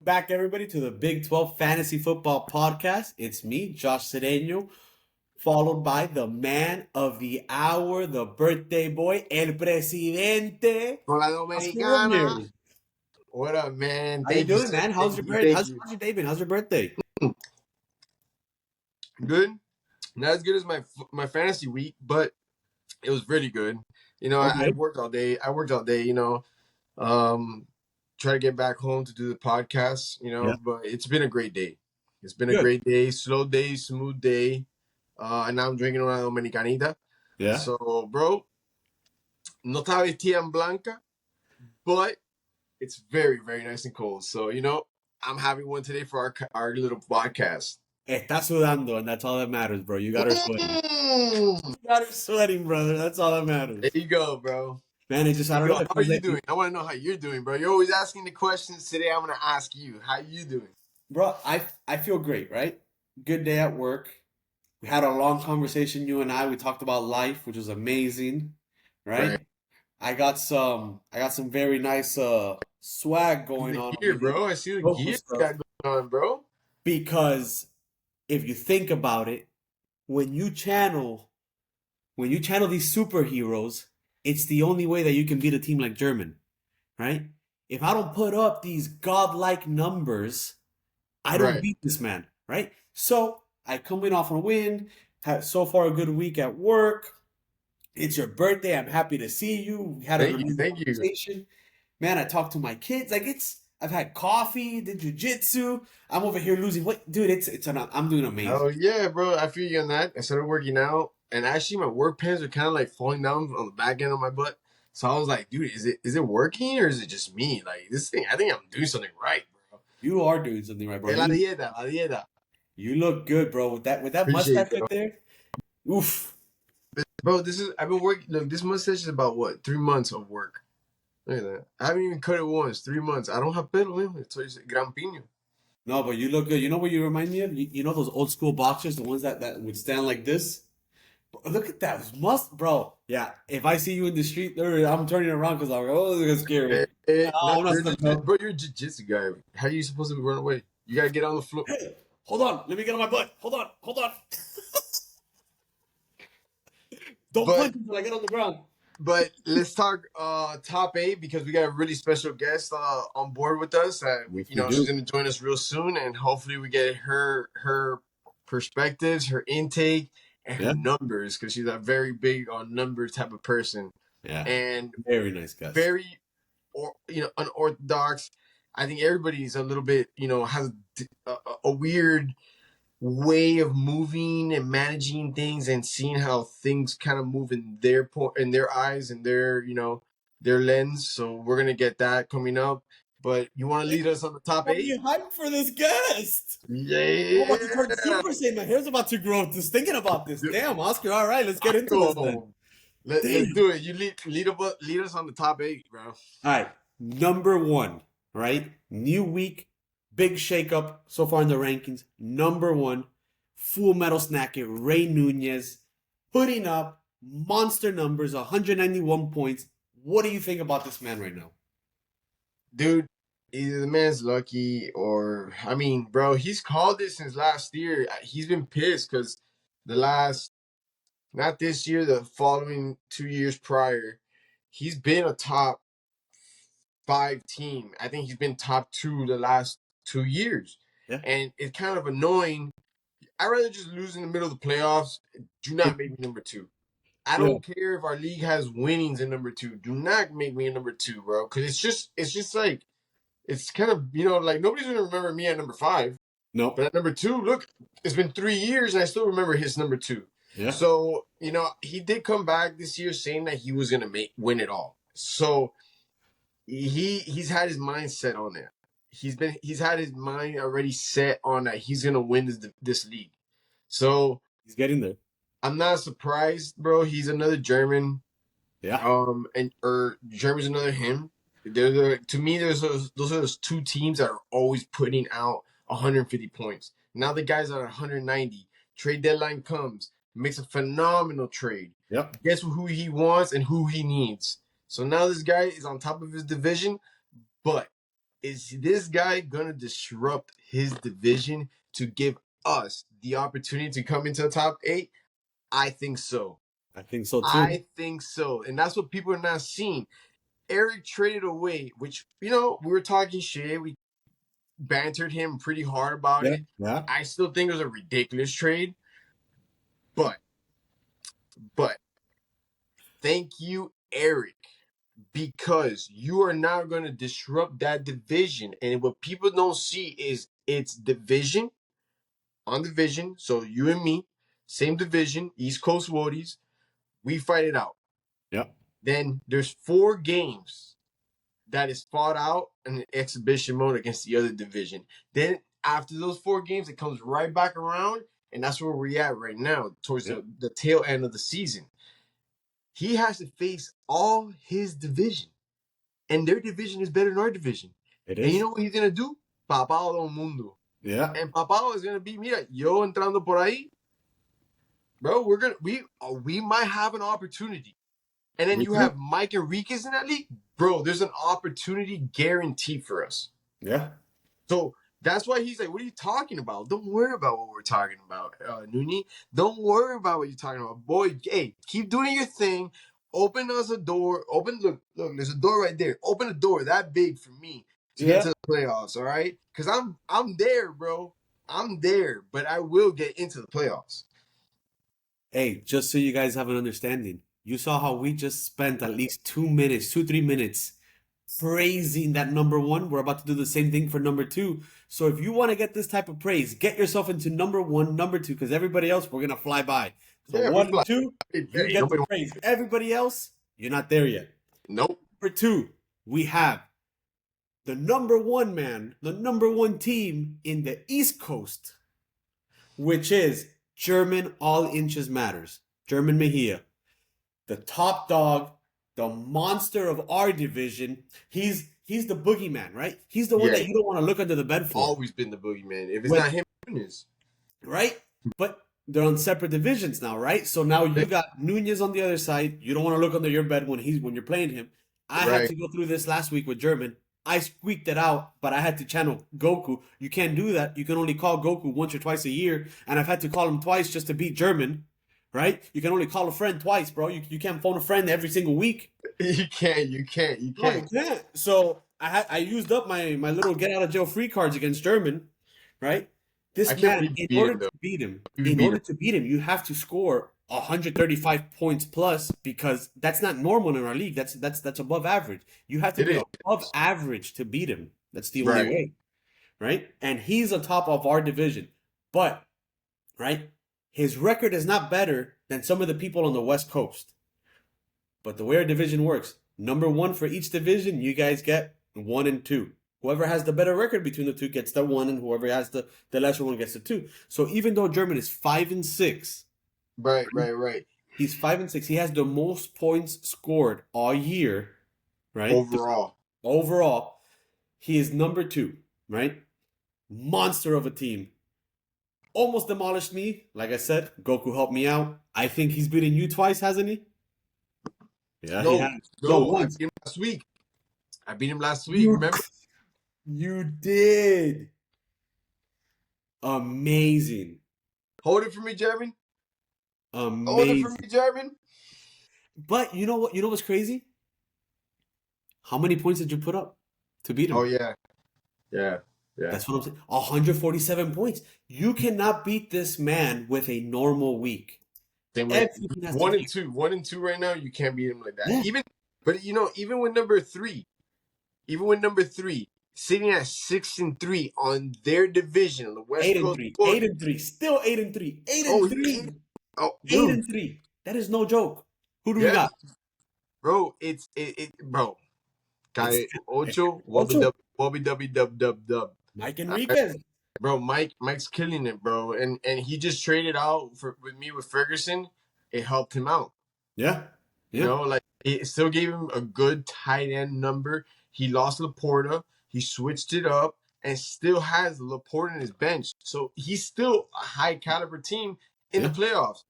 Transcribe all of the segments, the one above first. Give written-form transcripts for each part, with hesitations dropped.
Back, everybody, to the Big 12 Fantasy Football Podcast. It's me, Josh Cedeño, followed by the man of the hour, the birthday boy, El Presidente, Con la Oscar Dominicana. Ramirez. What up, man? How you Thank you, doing, sir. man? Thank How's your you. birthday? Thank How's, you. how's your day been? How's your birthday? Good. Not as good as my fantasy week, but it was really good. I Okay, worked all day. Um, try to get back home to do the podcast, yeah, but it's been a great day. It's been a good. great day, slow day, smooth day. And now I'm drinking una Dominicanita. Yeah. So, bro, no está vestida en blanca, but it's very, very nice and cold. So, I'm having one today for our little podcast. Está sudando, and that's all that matters, bro. You got her sweating. Mm, You got her sweating, brother. That's all that there matters. you go, bro. Man, it's just, There I you don't know. go. It How are feels you like, doing? I want to know how you're doing, bro. You're always asking the questions. Today, I'm going to ask you. How you doing? bro, I feel great, right? Good day at work. We had a long conversation, you and I. We talked about life, which was amazing, Right. right? I got some very nice swag going The on gear, over here. bro. I see the Local gear you stuff. got going on, bro. Because if you think about it, when you channel when you channel these superheroes, it's the only way that you can beat a team like German, right? If I don't put up these godlike numbers, I don't Right. beat this man, right? So I come in off a win, had so far a good week at work. It's your birthday. I'm happy to see you. We had an Thank you. amazing Thank you. conversation. Man, I talked to my kids. I've had coffee, did jujitsu. I'm over here losing weight. Dude, I'm doing Oh, amazing. yeah, bro. I feel you on that. I started working out, and actually, my work pants are kind of like falling down on the back end of my butt. So I was like, dude, is it working or is it just me? Like, this thing, I think I'm doing something right, bro. You are doing something right, bro. Es la You dieta, la dieta. you look good, bro. With that Appreciate mustache it, bro. right there. Oof. Bro, I've been working. Look, this mustache is about what? 3 months of work. Look at that. I haven't even cut it once. 3 months. I don't have pelo, man. It's gran piño. No, but you look good. You know what you remind me of? You know those old school boxers, the ones that would stand like this? Look at that. Bro. Yeah. If I see you in the street, I'm turning around because I'm like, oh, this is scary. Not No, you're no, no. bro. You're a jiu-jitsu guy. How are you supposed to run away? You gotta get on the floor. Hey, hold on. Let me get on my butt. Hold on. Hold on. Don't But punch until I get on the ground. but let's talk top eight because we got a really special guest on board with us. Yes, we She's do. gonna join us real soon, and hopefully we get her perspectives, her intake, and her Yeah. numbers because she's a very big on number type of person Yeah. and Very nice guys. very unorthodox. I think everybody's a little bit has a weird way of moving and managing things and seeing how things kind of move in their eyes and their lens. So we're gonna get that coming up. But you want to lead us on the top I'm eight? getting hyped for this guest. I'm about to turn Yeah. Super Saiyan. My hair's about to grow just thinking about this. Damn, Oscar. All right, let's get into this then. Yo, let's Damn. do it. You lead us on the top eight, bro. All right. Number one, right? New week, big shakeup so far in the rankings. Number one, Full Metal Snacket, Ray Nunez, putting up monster numbers, 191 points. What do you think about this man right now? Dude, either the man's lucky or I mean, bro, he's called it since last year. He's been pissed because the last not this year, the following 2 years prior, he's been a top five team. I think he's been top two the last 2 years. Yeah. And it's kind of annoying. I'd rather just lose in the middle of the playoffs. Do not make me number two. I Yeah. don't care if our league has winnings in number two. Do not make me a number two, bro. Because it's just like it's kind of like nobody's gonna remember me at number five. No. But at number two, look, it's been 3 years and I still remember his number two. Yeah. So, he did come back this year saying that he was gonna win it all. So he's had his mind set on that. He's had his mind already set on that he's gonna win this league. So He's getting there. I'm not surprised, bro. He's another German. Yeah. Or German's another him. To me, those are those two teams that are always putting out 150 points. Now the guy's at 190. Trade deadline comes, makes a phenomenal trade. Yep. Guess who he wants and who he needs. So now this guy is on top of his division, but is this guy gonna disrupt his division to give us the opportunity to come into the top 8? I think so. I think so too. I think so. And that's what people are not seeing. Eric traded away, which, we were talking shit. We bantered him pretty hard about Yeah. it. Yeah. I still think it was a ridiculous trade. But thank you, Eric, because you are now going to disrupt that division. And what people don't see is it's division on division. So you and me, same division, East Coast Woodies, we fight it out. Yeah. Then there's 4 games that is fought out in an exhibition mode against the other division. Then after those 4 games, it comes right back around, and that's where we're at right now, towards the tail end of the season. He has to face all his division, and their division is better than our division. It And you is. know what he's gonna do? Papao del mundo. Yeah. And Papao is gonna be, mira, yo entrando por ahí, bro. We might have an opportunity. And then We you do. have Mike Enriquez in that league, bro. There's an opportunity guaranteed for us. Yeah. So that's why he's like, "What are you talking about? Don't worry about what we're talking about, Nuni. Don't worry about what you're talking about, boy. Hey, keep doing your thing. Open us a door. Look. There's a door right there. Open a door that big for me to get Yeah. into the playoffs. All right, because I'm there, bro. I'm there, but I will get into the playoffs. Hey, just so you guys have an understanding, you saw how we just spent at least 2 minutes, 3 minutes praising that number one. We're about to do the same thing for number two. So if you want to get this type of praise, get yourself into number one, number two, because everybody else, we're going to fly by. So Yeah, we one and fly. two, Hey, you get the nobody. praise. Everybody else, you're not there yet. Nope. Number two, we have the number one man, the number one team in the East Coast, which is German All Inches Matters. German Mejia, the top dog, the monster of our division. He's the boogeyman, right? He's the one Yeah, that you don't want to look under the bed for. always been the boogeyman. If it's When- not him, Nunez. right? But they're on separate divisions now, right? So now you got Nunez on the other side. You don't want to look under your bed when you're playing him. I had Right. to go through this last week with German. I squeaked it out, but I had to channel Goku. You can't do that. You can only call Goku once or twice a year, and I've had to call him twice just to beat German, right? You can only call a friend twice, bro. You can't phone a friend every single week. You can't. No, you can't. So I used up my little get out of jail free cards against German, right? This I can't man, believe you in beat order him, to beat him, You beat him. you have to score 135 points plus, because that's not normal in our league. That's above average. You have to It be is. above average to beat him. That's the only Right. way, right? And he's on top of our division, but right, his record is not better than some of the people on the West Coast. But the way our division works, number one for each division, you guys get 1 and 2. Whoever has the better record between the two gets the 1, and whoever has the lesser one gets the 2. So even though German is 5 and 6, Right. he's 5 and 6. He has the most points scored all year, right? Overall, he is number 2, right? Monster of a team. Almost demolished me. Like I said, Goku helped me out. I think he's beaten you twice, hasn't he? Yeah, he has. No, Once. I beat him last week. Remember? You did. Amazing. Hold it for me, German. Hold it Amazing. for me, German. But you know what? You know what's crazy? How many points did you put up to beat him? Oh yeah. That's what I'm saying. 147 points. You cannot beat this man with a normal week. Same way. Everything has to 1 be- and 2. 1 and 2 right now. You can't beat him like that. Yeah. Even with number 3, sitting at 6 and 3 on their division on the West 8 and Coast. 3. 8 and 3. Still 8 and 3. 8 Oh, and 3. Oh, 8 dude, and 3. That is no joke. Who do we Yeah. got? bro, bro. Got it. Ocho. Wubby dubby dub. Mike Enriquez. Bro, Mike's killing it, bro. And he just traded out with me with Ferguson. It helped him out. Yeah. You know, like it still gave him a good tight end number. He lost Laporta. He switched it up and still has Laporta in his bench. So he's still a high caliber team in the playoffs.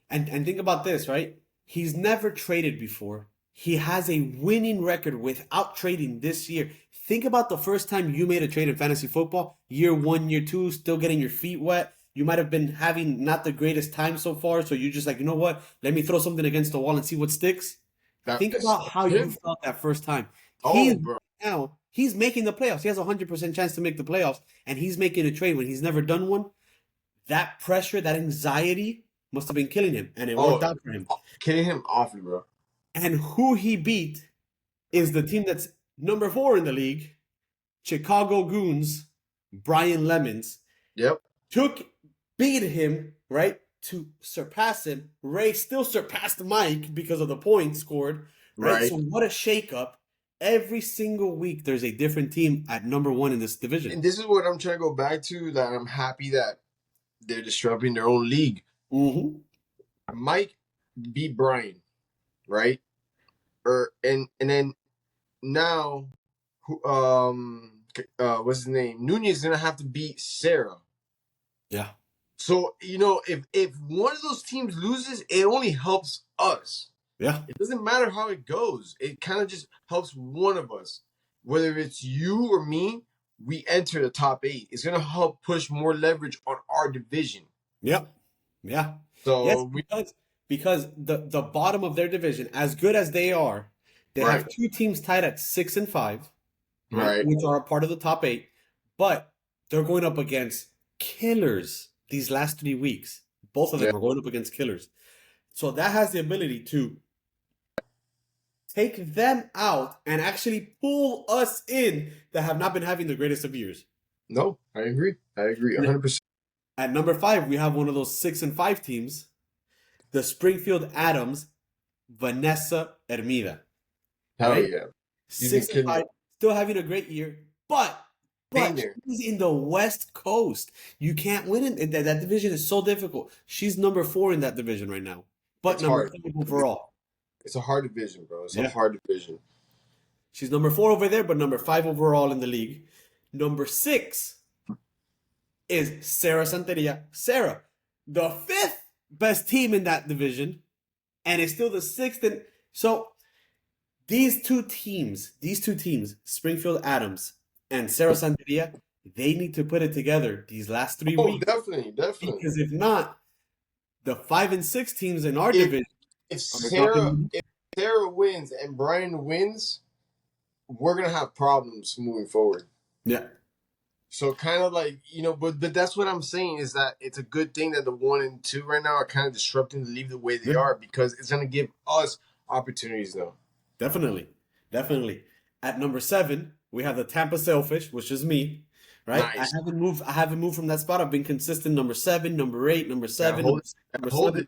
And think about this, right? He's never traded before. He has a winning record without trading this year. think about the first time you made a trade in fantasy football, year 1, year 2, still getting your feet wet. You might have been having not the greatest time so far, so you're just like, you know what? Let me throw something against the wall and see what sticks. Think That's about how you him. felt that first time. Oh, bro. He's making the playoffs. He has a 100% chance to make the playoffs, and he's making a trade when he's never done one. That pressure, that anxiety must have been killing him, and it worked out for him. Killing him awfully, bro. And who he beat is the team that's number 4 in the league, Chicago Goons, Brian Lemons. Yep. Beat him, right, to surpass him. Ray still surpassed Mike because of the points scored, right? So what a shakeup. Every single week, there's a different team at number 1 in this division. And this is what I'm trying to go back to, that I'm happy that they're disrupting their own league. Mm-hmm. Mike beat Brian, right? And then now, what's his name? Nunez is gonna have to beat Sarah. Yeah. So if one of those teams loses, it only helps us. Yeah. It doesn't matter how it goes. It kind of just helps one of us, whether it's you or me. We enter the top 8. It's gonna help push more leverage on our division. Yep. Yeah. So yes, because the bottom of their division, as good as they are, they have 2 teams tied at 6 and 5, right, which are a part of the top 8, but they're going up against killers these last 3 weeks. Both of them are going up against killers. So that has the ability to take them out and actually pull us in that have not been having the greatest of years. No, I agree. 100%. At number 5, we have one of those 6 and 5 teams, the Springfield Adams, Vanessa Hermida. Hell right? Yeah. 6 and 5, still having a great year, but she's in the West Coast. You can't win in that division is so difficult. She's number 4 in that division right now, but it's number 5 overall. It's a hard division, bro. It's a hard division. She's number 4 over there, but number 5 overall in the league. Number 6 is Sarah Santeria. Sarah, the 5th best team in that division, and it's still the 6th. And so these two teams, Springfield Adams and Sarah Santeria, they need to put it together these last 3 weeks. Definitely. Because if not, the 5 and 6 teams in our division. If Sarah wins and Brian wins, we're gonna have problems moving forward. Yeah. So kind of like, but that's what I'm saying, is that it's a good thing that the 1 and 2 right now are kind of disrupting the league the way they are, because it's gonna give us opportunities though. Definitely. At number 7, we have the Tampa Sailfish, which is me. Right? Nice. I haven't moved from that spot. I've been consistent. Number 7, number 8, number 7, number 7.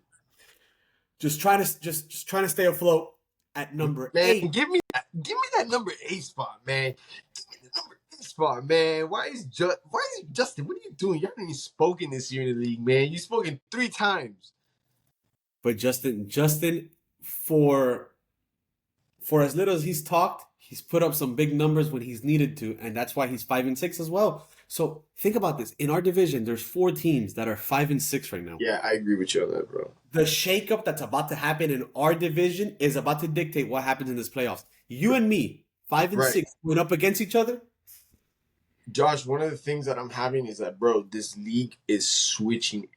Just trying to stay afloat at number 8. Give me that number 8 spot, man. Give me the number 8 spot, man. Why is Justin? What are you doing? You haven't even spoken this year in the league, man. You've spoken 3 times. But Justin, for as little as he's talked, he's put up some big numbers when he's needed to, and that's why he's 5 and 6 as well. So think about this. In our division, there's 4 teams that are 5 and 6 right now. Yeah, I agree with you on that, bro. The shakeup that's about to happen in our division is about to dictate what happens in this playoffs. You and me, 5 and 6, going up against each other. Josh, one of the things that I'm having is that, bro, this league is switching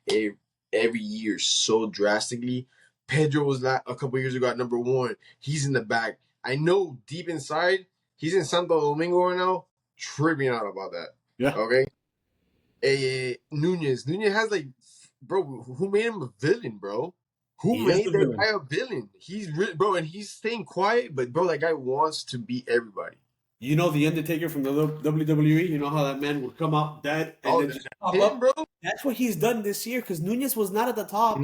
every year so drastically. Pedro was a couple years ago at number 1. He's in the back. I know deep inside, he's in Santo Domingo right now, tripping out about that. Yeah. Okay. Nunez has bro, who made him a villain, bro? Who made that guy a villain? He's really, bro, and he's staying quiet, but bro, that guy wants to beat everybody. You know the Undertaker from the WWE? You know how that man would come out dead and then just pop up? Bro. That's what he's done this year, because Nunez was not at the top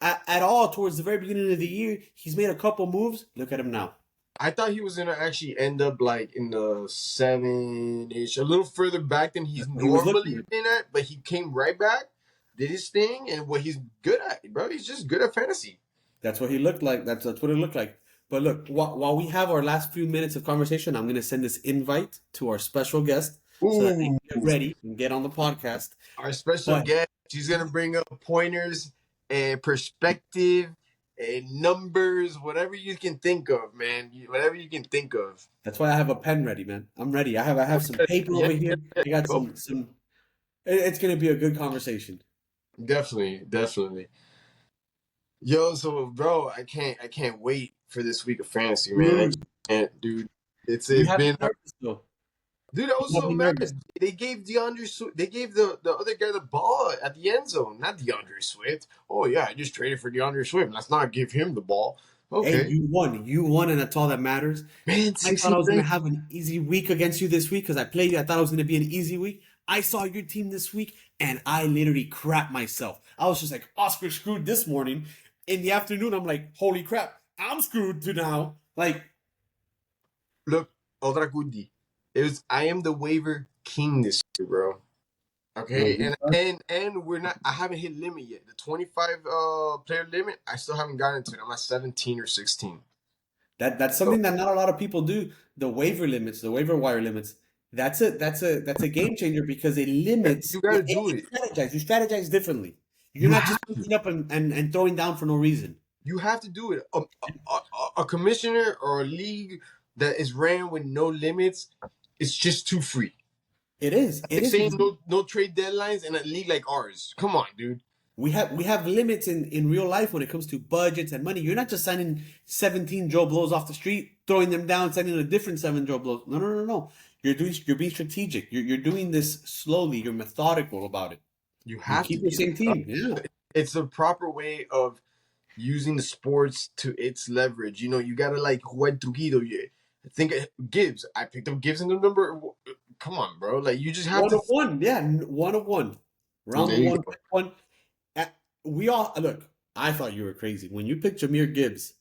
at all towards the very beginning of the year. He's made a couple moves. Look at him now. I thought he was going to actually end up in the 7-ish, a little further back than he's normally been at, but he came right back, did his thing, and what he's good at, bro. He's just good at fantasy. That's what he looked like. That's what it looked like. But look, while we have our last few minutes of conversation, I'm going to send this invite to our special guest so that they can get ready and get on the podcast. Our special guest, she's going to bring up pointers and perspective numbers, whatever you can think of, man. Whatever you can think of. That's why I have a pen ready, man. I'm ready. I have some paper Yeah, over here. I got go. some. It's gonna be a good conversation. Definitely, definitely. Yo, so bro, I can't wait for this week of fantasy, man. I Dude, can't, dude. you It's have me been, nervous though. dude. I You was have so me mad. nervous. They gave they gave the other guy the ball at the end zone, not DeAndre Swift. Oh yeah, I just traded for DeAndre Swift. Let's not give him the ball. Hey, Okay, you won. You won, and that's all that matters. man, I thought 16 I was gonna rank. have an easy week against you this week because I played you. I thought it was gonna be an easy week. I saw your team this week, and I literally crapped myself. I was just like, Oscar screwed this morning. In the afternoon, I'm like, holy crap, I'm screwed to now. Like, Look, otra Gundi. It was I am the waiver king this year, bro. no, Okay, and we're not. I haven't hit limit yet. The 25 player limit. I still haven't gotten to it. I'm at 17 or 16. that's So something that not a lot of people do. The waiver limits, the waiver wire limits. That's a game changer because it limits. you gotta do You it. strategize. You strategize differently. You're You not have just picking up and throwing down for no reason. you have to do it. A commissioner or a league that is ran with no limits, it's just too free. It is. It Like is saying because no trade deadlines in a league like ours. Come on, dude. we have limits in real life when it comes to budgets and money. You're not just signing 17 Joe Blows off the street, throwing them down, signing a different 7 Joe Blows. No, no, no, no. You're being strategic. You're doing this slowly. You're methodical about it. You You have to keep your be. same team. Yeah. It's the proper way of using the sports to its leverage. You know, you gotta like Juan Trujillo. You think Gibbs. I picked up Gibbs in the number. Come on, bro. Like you just have One to. of one. Yeah, 1 of 1. There Round you one, go. pick one. We all look. I thought you were crazy when you picked Jameer Gibbs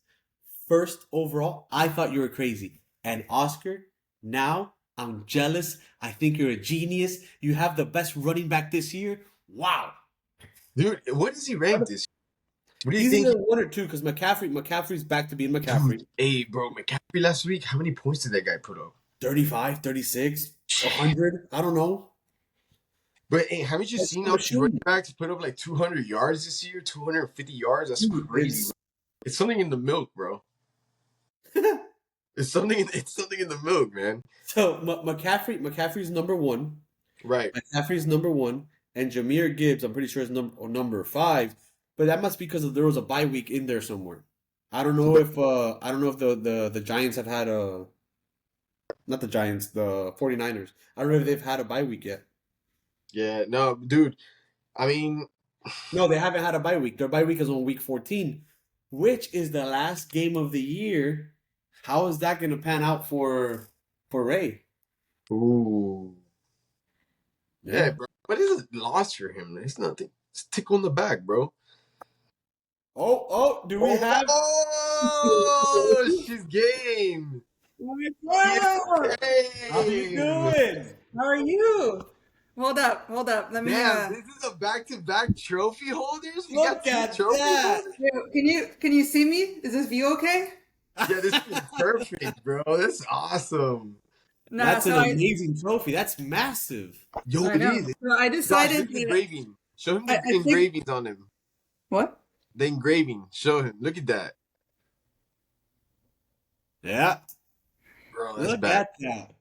first overall. I thought you were crazy. And Oscar, now I'm jealous. I think you're a genius. You have the best running back this year. Wow. Dude, what is he ranked this? What do you He's think? either 1 or 2 because McCaffrey's back to being Dude, McCaffrey. hey, bro, McCaffrey last week. How many points did that guy put up? 35, 36, 100. I don't know. But hey, haven't you It's seen a all these running machine. backs put up like 200 yards this year? 250 yards? That's Dude, crazy, bro. It's something in the milk, bro. It's something in the milk, man. So McCaffrey's number 1. Right. McCaffrey's number 1, and Jameer Gibbs, I'm pretty sure is number 5. But that must be because there was a bye week in there somewhere. I don't know if the Giants have had a not the Giants, the 49ers. I don't know if they've had a bye week yet. Yeah, no, dude. I mean, No, they haven't had a bye week. Their bye week is on week 14, which is the last game of the year. How is that going to pan out for Ray? ooh. Yeah, Yeah. bro. But it's a loss for him. It's nothing. It's a tick on the back, bro. Oh, do we have? Oh, she's game. She is Whoa! How you game. doing? How are you? Hold up. Let me Damn, this is a back-to-back trophy holders. We got Look two at trophy that. holders. can you see me? Is this view okay? Yeah, this is perfect, bro. That's awesome. Nah, That's an so amazing trophy. That's massive. Yo, I it know. is. So I Josh, decided look at the that engraving. Show him I the think engravings on him. what? The engraving. Show him. Look at that. Yeah. Bro, that's Look bad. at that.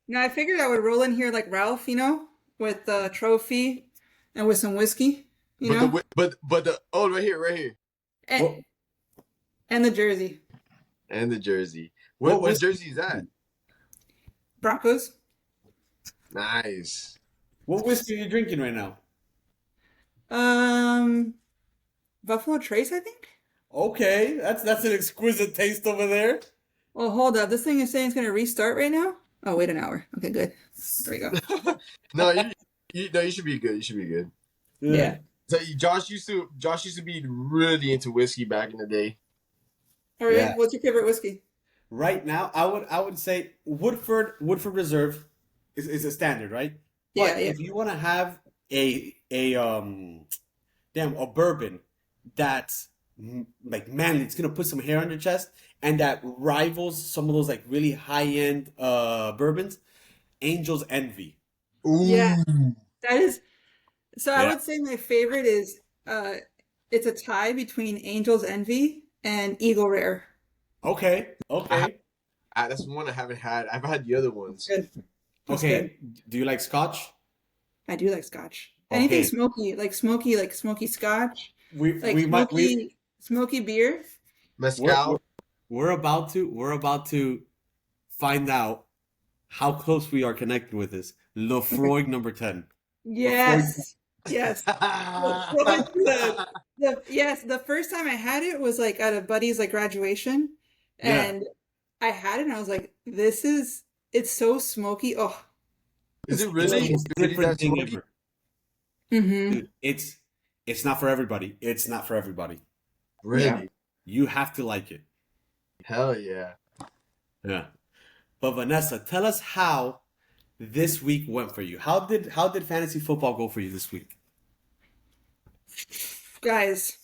Now I figured I would roll in here like Ralph, with the trophy and with some whiskey, you know, But the oh right here. and, What, and the jersey. And the jersey. what What was jersey is that? Broncos. Nice. what whiskey are you drinking right now? Um, Buffalo Trace, I think. Okay, that's an exquisite taste over there. Well, hold up. This thing is saying it's gonna restart right now. Oh, wait an hour. Okay, good. There we go. No, you should be good. You should be good. Yeah. So Josh used to be really into whiskey back in the day. All right. Yeah. What's your favorite whiskey? Right now, I would say Woodford Reserve is a standard, right? Yeah, But yeah. if you want to have a bourbon that's like manly, it's gonna put some hair on your chest, and that rivals some of those like really high end bourbons. Angel's Envy. Ooh. Yeah. That is. So I Yeah. would say my favorite is it's a tie between Angel's Envy and Eagle Rare. Okay. I Okay. that's one I haven't had. I've had the other ones. Good. That's Okay. good. Do you like scotch? I do like scotch. Anything Okay. smoky, like smoky scotch, like We might we smoky beer. we're Mezcal. we're about to find out how close we are connected with this. Okay. Lefroy number 10. Lefroy. Yes. Yes. Lefroy, yes, the first time I had it was like at a buddy's like graduation, Yeah. and I had it and I was like, it's so smoky. Oh, Is it It's the really? Is most it really different that thing smoky? ever. mm-hmm. Dude, it's not for everybody. It's not for everybody. Yeah. Really? You have to like it. Hell yeah. Yeah. But Vanessa, tell us how this week went for you. How did fantasy football go for you this week? Guys,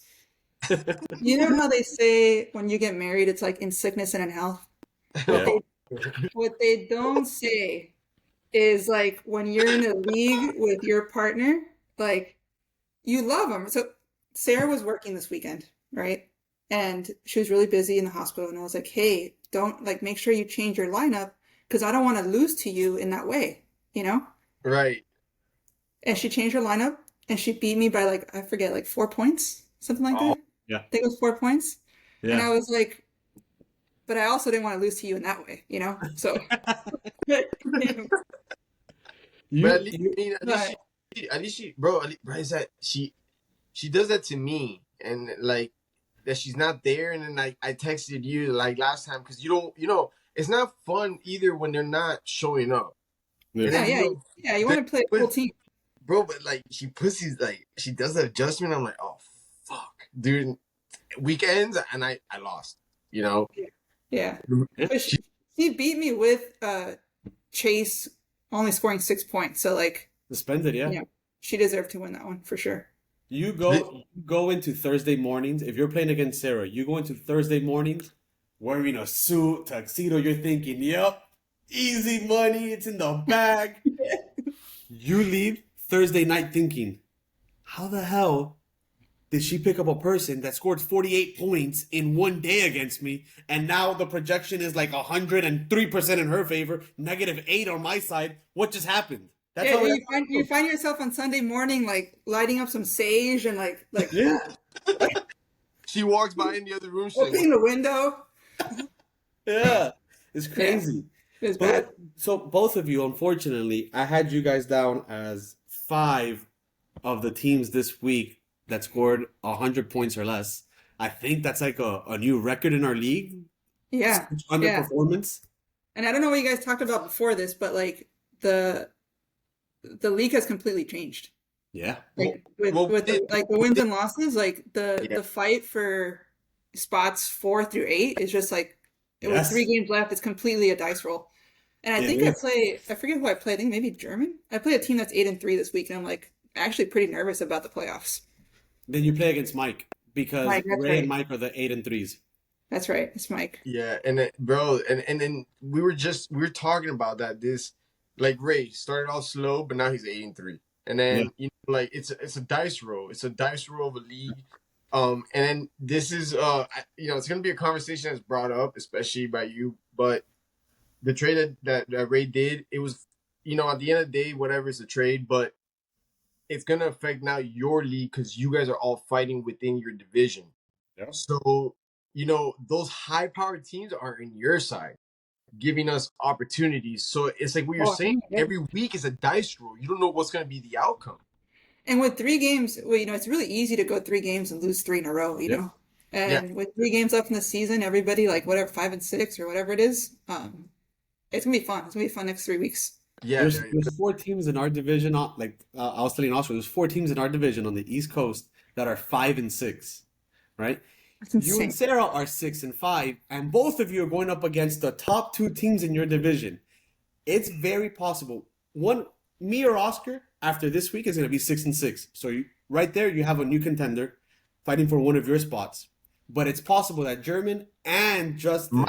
you know how they say when you get married, it's like in sickness and in health? What Yeah. they what they don't say is like when you're in a league with your partner, like you love them. So Sarah was working this weekend, right? And she was really busy in the hospital, and I was like, "Hey, don't like make sure you change your lineup because I don't want to lose to you in that way, you know?" Right. And she changed her lineup, and she beat me by like I forget, like 4 points, something like Oh, that. Yeah. I think it was 4 points. And Yeah. I was like, but I also didn't want to lose to you in that way, you know? So, but, but at You least, you I mean, at least she, bro, bro, is that she does that to me, and like that she's not there, and then I texted you like last time because you don't, it's not fun either when they're not showing up, yeah. and yeah, then yeah, yeah. You want to play a full but team. bro, but like she pussies like she does the adjustment. I'm like, oh fuck, dude. Weekends and I lost. You know, Yeah. Yeah. But she beat me with Chase only scoring 6 points. So, like, Suspended, yeah. you know, she deserved to win that one for sure. You go into Thursday mornings. If you're playing against Sarah, you go into Thursday mornings wearing a suit, tuxedo, you're thinking, yep, easy money, it's in the bag. You leave Thursday night thinking, how the hell did she pick up a person that scored 48 points in one day against me? And now the projection is like 103% in her favor, -8 on my side. What just happened? That's Yeah, how it you find yourself on Sunday morning like lighting up some sage and like Yeah. she walks by in the other room. She's like, opening the window. Yeah. It's Yeah, crazy. it was bad. But so both of you, unfortunately, I had you guys down as 5 of the teams this week that scored 100 points or less. I think that's like a new record in our league. Yeah, yeah. Underperformance. And I don't know what you guys talked about before this, but like the league has completely changed. Yeah. Like well, with like the wins and losses, like yeah, the fight for spots 4 through 8 is just like with Yes. 3 games left, it's completely a dice roll. And I It think is. I forget who I play. I think maybe German. I play a team that's 8-3 this week, and I'm like actually pretty nervous about the playoffs. Then you play against Mike because Mike, that's Ray and right. Mike are the 8-3s. That's right. It's Mike. yeah, and then, bro, and then we were talking about that. This like Ray started off slow, but now he's 8-3, and Yeah. then like it's a dice roll. It's a dice roll of a league. And then this is it's gonna be a conversation that's brought up, especially by you, but the trade that Ray did, it was, at the end of the day, whatever, it's a trade, but it's gonna affect now your league because you guys are all fighting within your division. Yeah. So, those high powered teams are in your side, giving us opportunities. So it's like what you're Oh, saying, yeah. every week is a dice roll. You don't know what's gonna be the outcome. And with 3 games, well, it's really easy to go 3 games and lose 3 in a row, Yeah. Yeah. And with 3 games left in the season, everybody like whatever 5-6 or whatever it is, it's gonna be fun. It's gonna be fun next 3 weeks. Yeah, There's 4 teams in our division. I was telling Oscar, there's 4 teams in our division on the East Coast that are 5-6, right? That's You and insane. Sarah are 6-5, and both of you are going up against the top 2 teams in your division. It's very possible. Me or Oscar after this week is going to be 6-6. So right there, you have a new contender fighting for one of your spots. But it's possible that German and Justin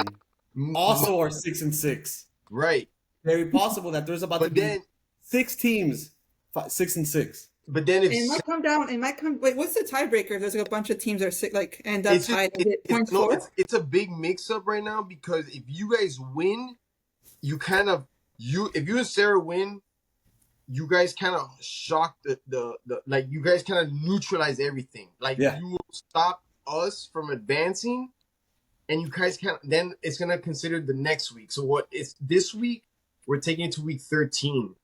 also are 6-6. right. Very possible that there's about to But be then 6 teams 6-6. but then if It might come down. It might come. Wait, what's the tiebreaker? If there's like a bunch of teams that are sick, like end up it's just tied. Is it points no, four? it's a big mix up right now because if you guys win, you kind of if you and Sarah win, you guys kind of shock the like you guys kind of neutralize everything. Like Yeah. you will stop us from advancing, and you guys kind of then it's gonna consider the next week. So what it's this week we're taking it to week 13,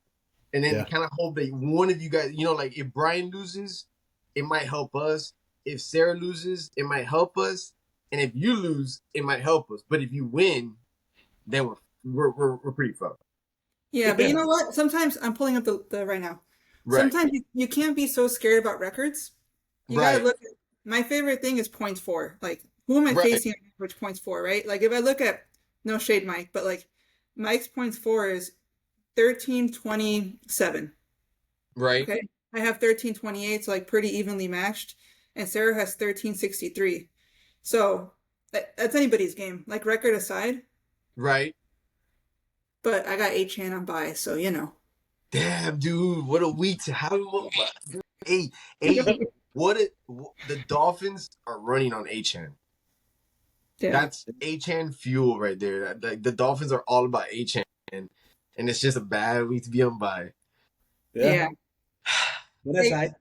and then Yeah. kind of hope that one of you guys, like if Brian loses, it might help us. If Sarah loses, it might help us, and if you lose, it might help us. But if you win, then we're pretty fucked. Yeah, but you know what? Sometimes I'm pulling up the right now. Right. Sometimes you can't be so scared about records. You Right. gotta look at my favorite thing is points for. Like, who am I Right. facing on average points for, right? Like if I look at no shade Mike, but like Mike's points for is 1327. Right. Okay. I have 1328, so like pretty evenly matched. And Sarah has 1363. So that's anybody's game, like record aside. Right. But I got H-Chan on bye, so you know. Damn, dude, what a week to have him. Hey, the Dolphins are running on H-Chan. Yeah. That's H-Chan fuel right there. The Dolphins are all about H-Chan, and it's just a bad week to be on by. Yeah. Well, that's right.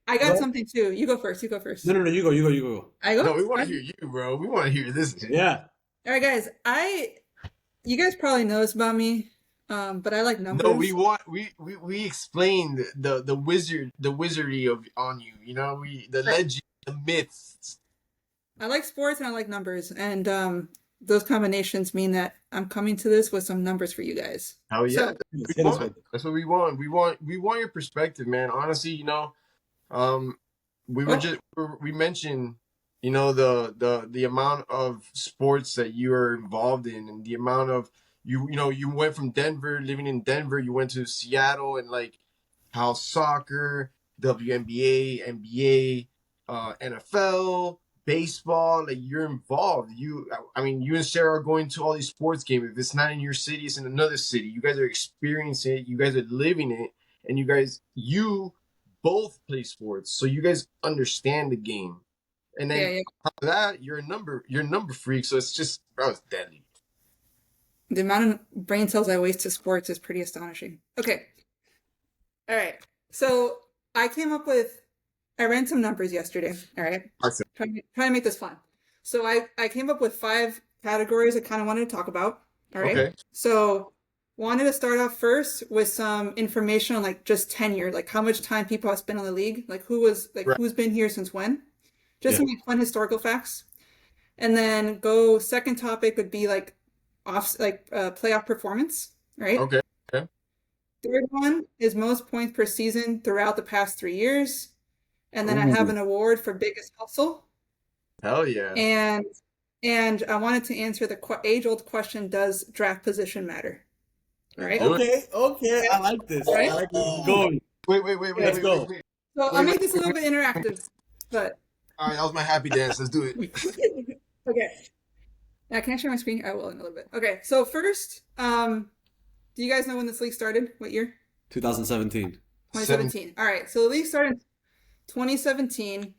I got something too. You go first. You go first. No, you go. I go? No, we want to hear you, bro. We want to hear this. Yeah. All right, guys. You guys probably know this about me, but I like numbers. No, we explained the wizardry of on you. You know, the legend, the myths. I like sports and I like numbers, and those combinations mean that I'm coming to this with some numbers for you guys. Oh yeah, So, that's what we want. We want your perspective, man. Honestly, we mentioned, the amount of sports that you are involved in, and the amount of you went from Denver, living in Denver, you went to Seattle, and like how soccer, WNBA, NBA, NFL, baseball, like you're involved. You and Sarah are going to all these sports games. If it's not in your city, it's in another city. You guys are experiencing it. You guys are living it, and you both play sports, so you guys understand the game. And then after that, you're a number freak. So it's just, bro, it's deadly. The amount of brain cells I waste to sports is pretty astonishing. Okay. All right. So I ran some numbers yesterday. All right. Awesome. Trying to make this fun. So I came up with 5 categories I kind of wanted to talk about. All right. Okay. So wanted to start off first with some information on like just tenure, like how much time people have spent on the league, like who's been here since when, just some fun historical facts. And then second topic would be like playoff performance, right? Okay. Third one is most points per season throughout the past 3 years. And then I have an award for biggest hustle. Hell yeah. And I wanted to answer the age-old question, does draft position matter? Right? Okay. I like this. Right? I like this. Going. Wait. Let's go. So I'll make this a little bit interactive, but All right, that was my happy dance. Let's do it. okay. Now, can I share my screen? I will in a little bit. Okay, so first, do you guys know when this league started? What year? 2017. 2017. All right, so the league started in 2017.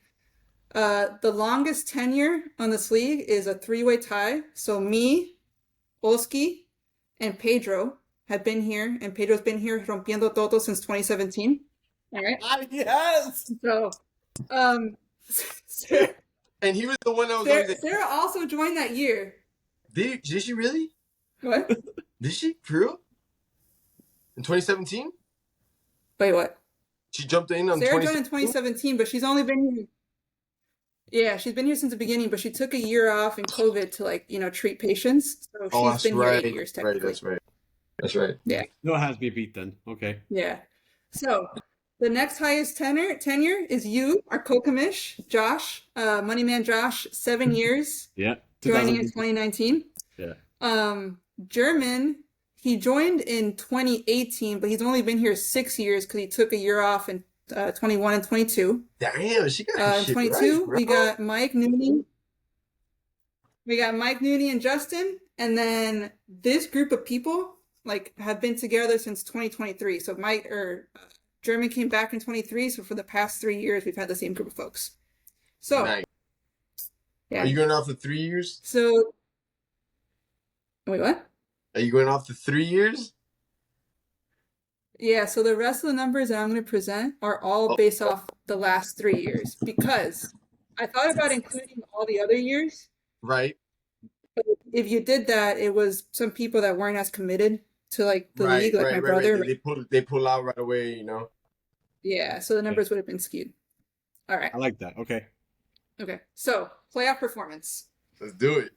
The longest tenure on this league is a 3-way tie. So me, Oski, and Pedro have been here, and Pedro's been here rompiendo todo since 2017. All right. Yes. So, and he was the one that was Sarah also joined that year. Did she really? What? Did she? For real? In 2017? Wait, what? She jumped in on Sarah joined in 2017, but she's only been here. Yeah, she's been here since the beginning, but she took a year off in COVID to treat patients. So she's been here 8 years technically. That's right. Yeah. No has be beat then. Okay. Yeah. So the next highest tenure is you, our Co-Commish, Josh, Moneyman Josh, 7 years. Yeah. Joining in 2019. Yeah. German, he joined in 2018, but he's only been here 6 years because he took a year off in 21 and 22. Damn, she got in 22, we got Mike Nooney. We got Mike Nooney and Justin, and then this group of people have been together since 2023. So German came back in 23, so for the past 3 years, we've had the same group of folks. So, Nice. yeah. Are you going off the 3 years? So, wait, what? Are you going off the 3 years? Yeah, so the rest of the numbers that I'm going to present are all Oh, based off the last 3 years because I thought about including all the other years. right, But if you did that, it was some people that weren't as committed to like the league, like my right. brother. They pull out right away, you know. Yeah, so the Yeah. numbers would have been skewed. All right. I like that. Okay. Okay. So, playoff performance. Let's do it.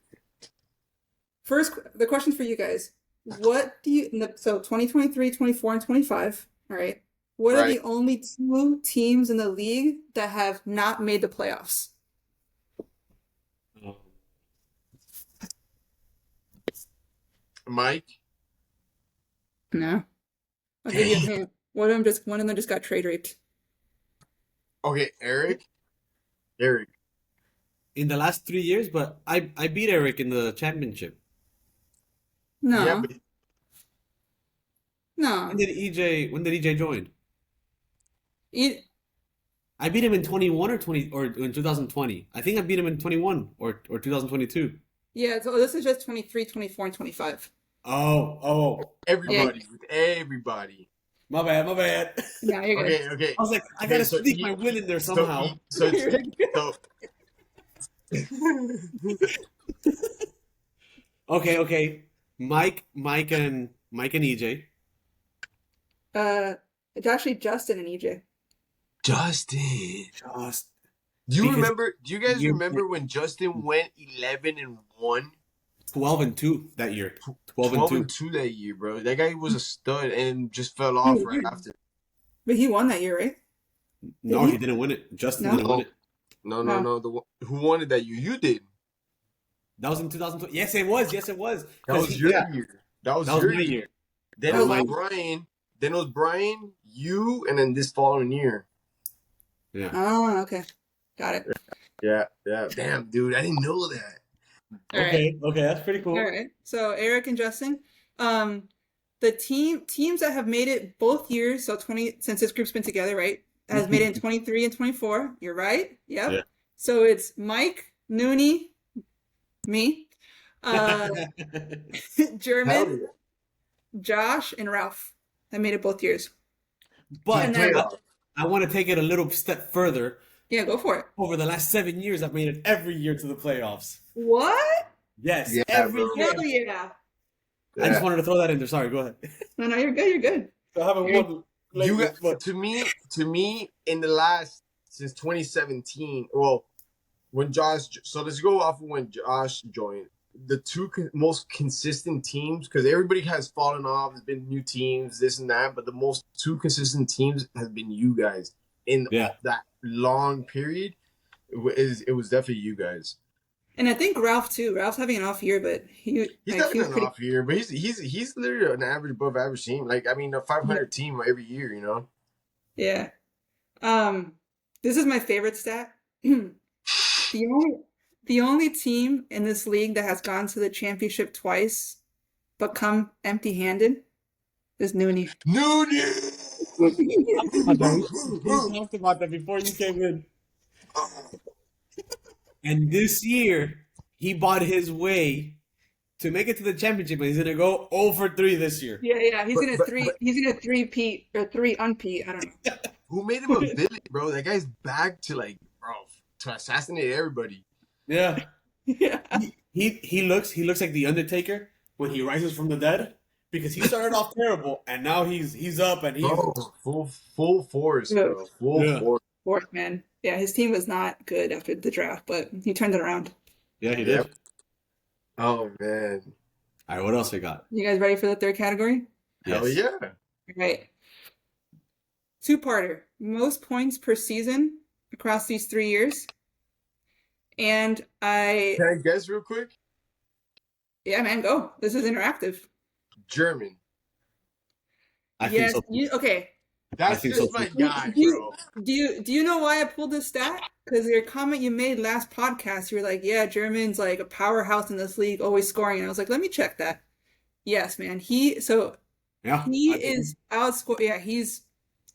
First, the question for you guys. What do you, so 2023, 24, and 25, all right. What are the Right. only 2 teams in the league that have not made the playoffs? Um, Mike. No. I'll give you a hint. One of them just got trade raped. Okay, Eric. Eric. in the last 3 years, but I beat Eric in the championship. No. Yeah, but No. When did EJ join? You, I beat him in 21 or 20 or in 2020. I think I beat him in 21 or 2022. yeah, so this is just 23, 24, and 25. Oh, everybody, with everybody. my bad. Yeah, you're good. Okay. I was like, I Okay, gotta so sneak he- my win in there So, somehow. Okay. Mike and EJ. It's actually Justin and EJ. Justin. Just Do you Because remember? Do you guys you- remember when Justin went 11-1, 12 and 2 that year. 12 12 and and 2. 2 that year, bro? That guy was a stud and just fell off right after. But he won that year, right? No, Did he? he didn't win it. Justin No? didn't win it. No. Who won it that year? You did. That was in 2020. Yes, it was. That 'Cause was your yeah, year. That was that was your my year. year. Then That it was was my- Brian. Then it was Brian, you, and then this following year. Yeah. Oh, okay. Got it. Yeah. Damn, dude, I didn't know that. All right. Okay, that's pretty cool. All right. So Eric and Justin, the teams that have made it both years, so 20 since this group's been together, right? Has made it in 23 and 24. You're right. Yep. Yeah. So it's Mike, Nooney, me, German, Josh, and Ralph. I made it both years. But And then- I want to take it a little step further. Yeah, go for it. Over the last 7 years, I've made it every year to the playoffs. What? Yes, Yeah, every bro. year. Hell yeah. I just wanted to throw that in there. Sorry, go ahead. No, you're good. You're good. I haven't won. You lately, got, to me, in the last since 2017. Well, when Josh. So let's go off of when Josh joined. The two most consistent teams, because everybody has fallen off. There's been new teams, this and that, but the most 2 consistent teams has been you guys in Yeah. that long period. It was definitely you guys. And I think Ralph too. Ralph's having an off year, but He's he definitely was an pretty. off year, but he's literally an average above average team. Like I mean, a 500 team every year. You know. Yeah. This is my favorite stat. The only team in this league that has gone to the championship twice but come empty-handed is Nooney. We talked about that before you came in. And this year, he bought his way to make it to the championship, and he's gonna go 0 for 3 this year. Yeah. He's But- gonna but- three. but- He's gonna three-peat or three-unpeat. I don't know. Who made him a villain, bro? That guy's back to to assassinate everybody. Yeah. Yeah. He looks like the Undertaker when he rises from the dead, because he started off terrible and now he's up and he's Bro, full force, bro. Full Yeah. force. Fourth man. Yeah, his team was not good after the draft, but he turned it around. yeah, he did. Yep. Oh man. All right, what else we got? You guys ready for the third category? Hell Yes. yeah. Right. Two-parter. Most points per season across these 3 years. And Can I guess real quick? yeah, man, go. This is interactive. German. I Yes, think so. okay. That's think just so, my too. guy, You- bro. Do you know why I pulled this stat? Because your comment you made last podcast, you were like, yeah, German's like a powerhouse in this league, always scoring. And I was like, let me check that. Yes, man. He Yeah. he I think- is outscore. Yeah,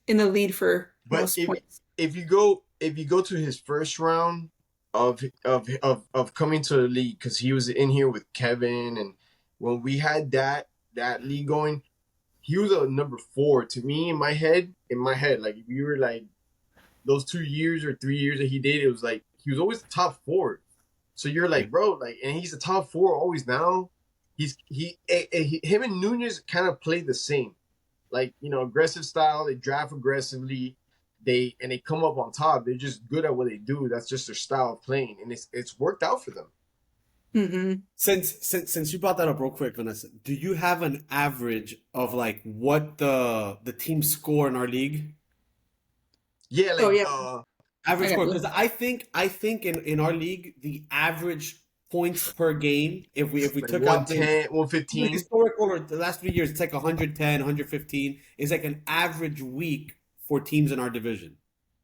in the lead for But most points. if you go to his first round of coming to the league, because he was in here with Kevin, and when we had that league going, he was a number 4 to me in my head. Like if you were like those 2 years or 3 years that he did, it was like he was always the top 4. So you're like, bro, like, and he's the top 4 always now. Him and Nunez kind of play the same, like, aggressive style. They draft aggressively, they come up on top. They're just good at what they do. That's just their style of playing, and it's worked out for them. Mm-hmm. Since you brought that up real quick, Vanessa, do you have an average of like what the teams score in our league? Yeah, Oh like yeah. Average I got score, you. because I think in our league the average points per game, if we like took out the 110, the 115. historical or the last 3 years, it's like 110, 115 is like an average week for teams in our division.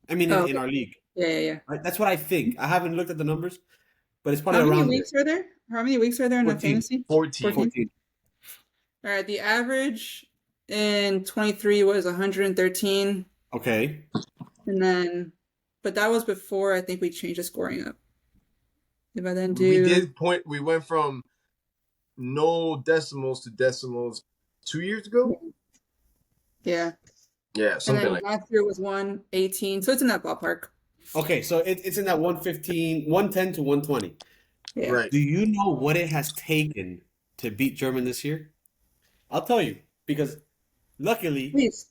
I mean, Oh, in okay. our league. Yeah, yeah, yeah. Right? That's what I think. I haven't looked at the numbers, but it's How probably many around there. weeks are there? How many weeks are there in a 14. fantasy? 14. 14? 14. All right, the average in 23 was 113, Okay. and then, but that was before I think we changed the scoring up. If I then We do, did point. We went from no decimals to decimals 2 years ago. yeah, Yeah, and something then like last year was 118, so it's in that ballpark. Okay, so it's in that 115, 110 to 120. that. Yeah. Right. Do you know what it has taken to beat German this year? I'll tell you, because luckily Please.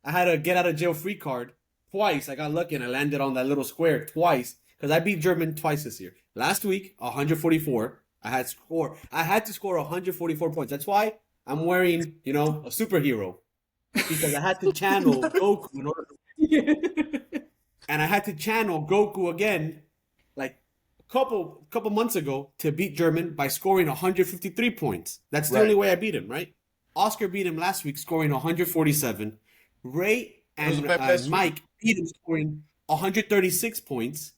I had a get out of jail free card twice. I got lucky and I landed on that little square twice because I beat German twice this year. Last week, 144. I had to score 144 points. That's why I'm wearing, a superhero, because I had to channel Goku in order and I had to channel Goku again, like a couple months ago, to beat German by scoring 153 points. That's the only Right. way I beat him, right? Oscar beat him last week, scoring 147. Ray It was and my best week. Mike beat him, scoring 136 points.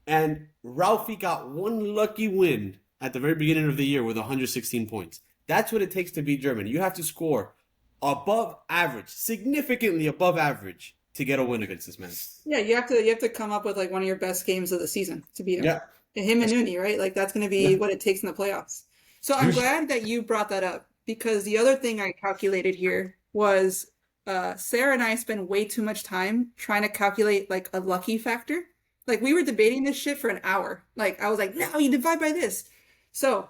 And Ralphie got one lucky win at the very beginning of the year with 116 points. That's what it takes to beat Germany. You have to score above average, significantly above average, to get a win against this man. Yeah, you have to come up with like one of your best games of the season to beat him. Yeah. And him and Nooney, right? Like that's going to be Yeah. what it takes in the playoffs. So I'm glad that you brought that up, because the other thing I calculated here was Sarah and I spend way too much time trying to calculate like a lucky factor. Like we were debating this shit for an hour. Like I was like, no, you divide by this. So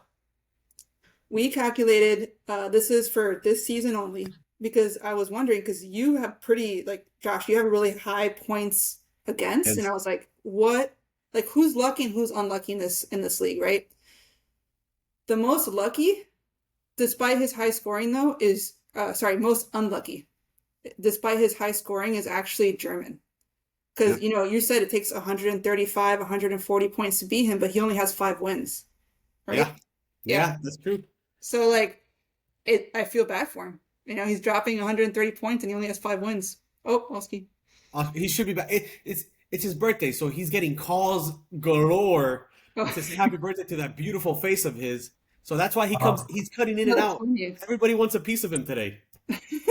we calculated, this is for this season only, because I was wondering, because you have pretty, like, Josh, you have really high points against, and I was like, what, like, who's lucky and who's unlucky in this league, right? The most lucky, despite his high scoring, though, is, most unlucky, despite his high scoring, is actually German. Because, you said it takes 135, 140 points to beat him, but he only has 5 wins, right? Yeah. Yeah, that's true. So, like, I feel bad for him. He's dropping 130 points and he only has 5 wins. Oh, Oski. He should be back. It's his birthday, so he's getting calls galore to say happy birthday to that beautiful face of his. So that's why he comes. He's cutting in and out. Everybody wants a piece of him today.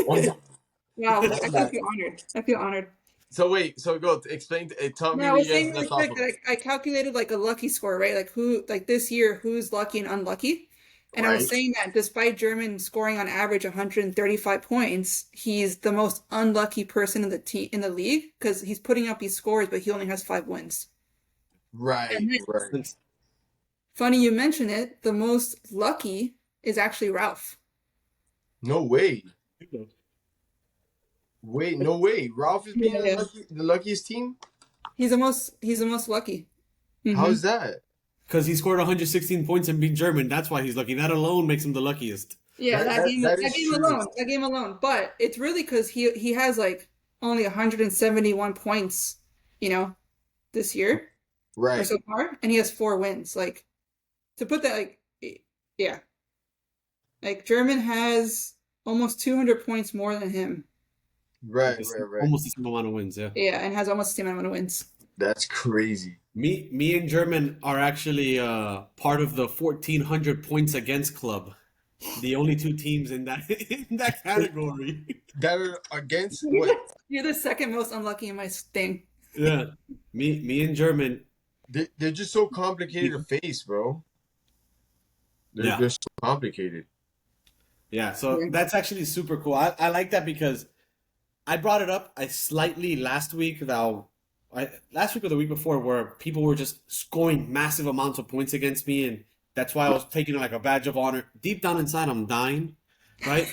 Wow, I feel honored. I feel honored. So wait, go explain. Tell me No, I what was you guys saying really left off quick of. that I calculated like a lucky score, right? Like this year, who's lucky and unlucky. And I was Right. saying that despite German scoring on average 135 points, he's the most unlucky person in the league, because he's putting up these scores, but he only has 5 wins. Right. And then, Right. funny you mention it, the most lucky is actually Ralph. No way. Wait, no way. Ralph is being Yeah. the luckiest team? He's the most lucky. How Mhm. is that? Because he scored 116 points and beat German. That's why he's lucky. That alone makes him the luckiest. Yeah, That is that true. game alone. But it's really because he has like only 171 points, this year or Right. so far, and he has 4 wins. Like, to put that, like, yeah, like German has almost 200 points more than him. Right. It's Right. Right. almost the same amount of wins, yeah. Yeah, and has almost the same amount of wins. That's crazy. Me and German are actually part of the 1,400 points against club. The only two teams in that in that category. That are against what? You're the second most unlucky in my thing. Yeah, me and German. They're just so complicated to face, bro. Yeah, They're so complicated. yeah. So that's actually super cool. I like that because I brought it up. I slightly last week last week or the week before where people were just scoring massive amounts of points against me, and that's why I was taking it like a badge of honor. Deep down inside, I'm dying, right?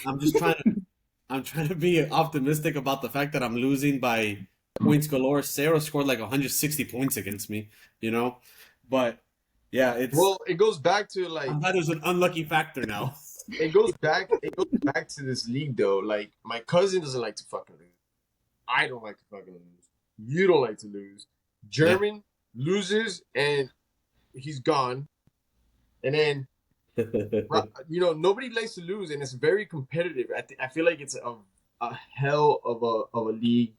I'm trying to be optimistic about the fact that I'm losing by points galore. Sarah scored like 160 points against me, you know, but yeah, Well, it goes back to like I'm glad there's an unlucky factor now. it goes back to this league though. Like my cousin doesn't like to fucking lose. I don't like to fucking lose. You don't like to lose. Yeah. German loses and he's gone. And then nobody likes to lose, and it's very competitive. I feel like it's a hell of a league.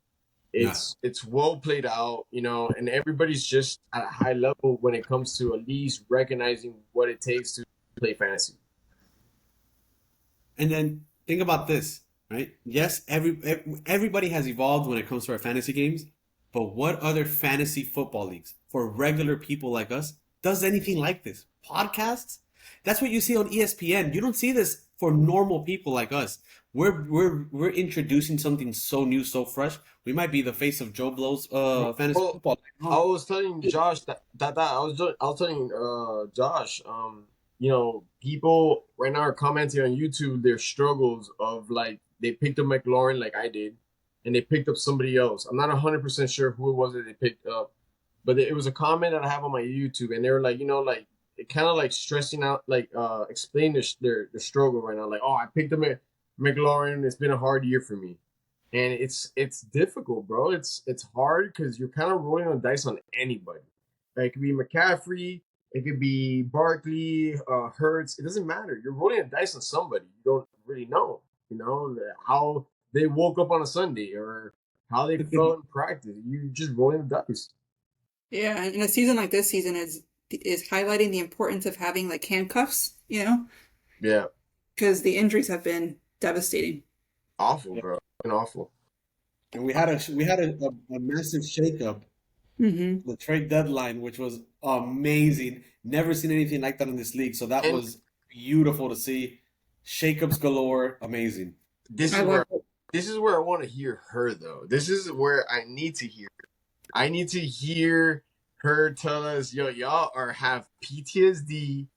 It's well played out, and everybody's just at a high level when it comes to at least recognizing what it takes to play fantasy. And then think about this, right? Yes, everybody has evolved when it comes to our fantasy games, but what other fantasy football leagues for regular people like us does anything like this? Podcasts? That's what you see on ESPN. You don't see this for normal people like us. We're introducing something so new, so fresh. We might be the face of Joe Blow's fantasy Well, football. I was telling Josh that I was telling Josh, people right now are commenting on YouTube their struggles of like they picked up McLaurin like I did, and they picked up somebody else. I'm not 100% sure who it was that they picked up, but it was a comment that I have on my YouTube, and they were like, like it kind of like stressing out, like explaining their struggle right now, like, oh, I picked up McLaurin. It's been a hard year for me. And it's difficult, bro. It's hard because you're kind of rolling the dice on anybody. Like, it could be McCaffrey, it could be Barkley, Hurts. It doesn't matter. You're rolling the dice on somebody you don't really know. How they woke up on a Sunday or how they felt in practice. You're just rolling the dice. Yeah, and a season like this season is highlighting the importance of having like handcuffs, Yeah, because the injuries have been devastating. awful, bro. Been awful. And we had a massive shakeup, Mm-hmm. the trade deadline, which was amazing. Never seen anything like that in this league. So that And was beautiful to see. Shakeups galore, amazing. this I is love where it. this is where I want to hear her though. This is where I need to hear. I need to hear her tell us, yo, y'all have PTSD,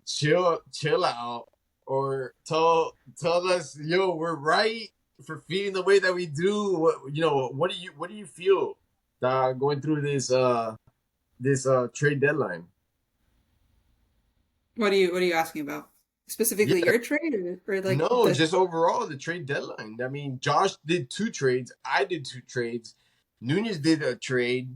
chill out, or tell us, yo, we're right for feeling the way that we do. What do you feel going through this trade deadline? What are you asking about? Specifically Yeah, your trade or like no, the just overall the trade deadline. I mean, Josh did 2 trades. I did 2 trades. Nunez did a trade.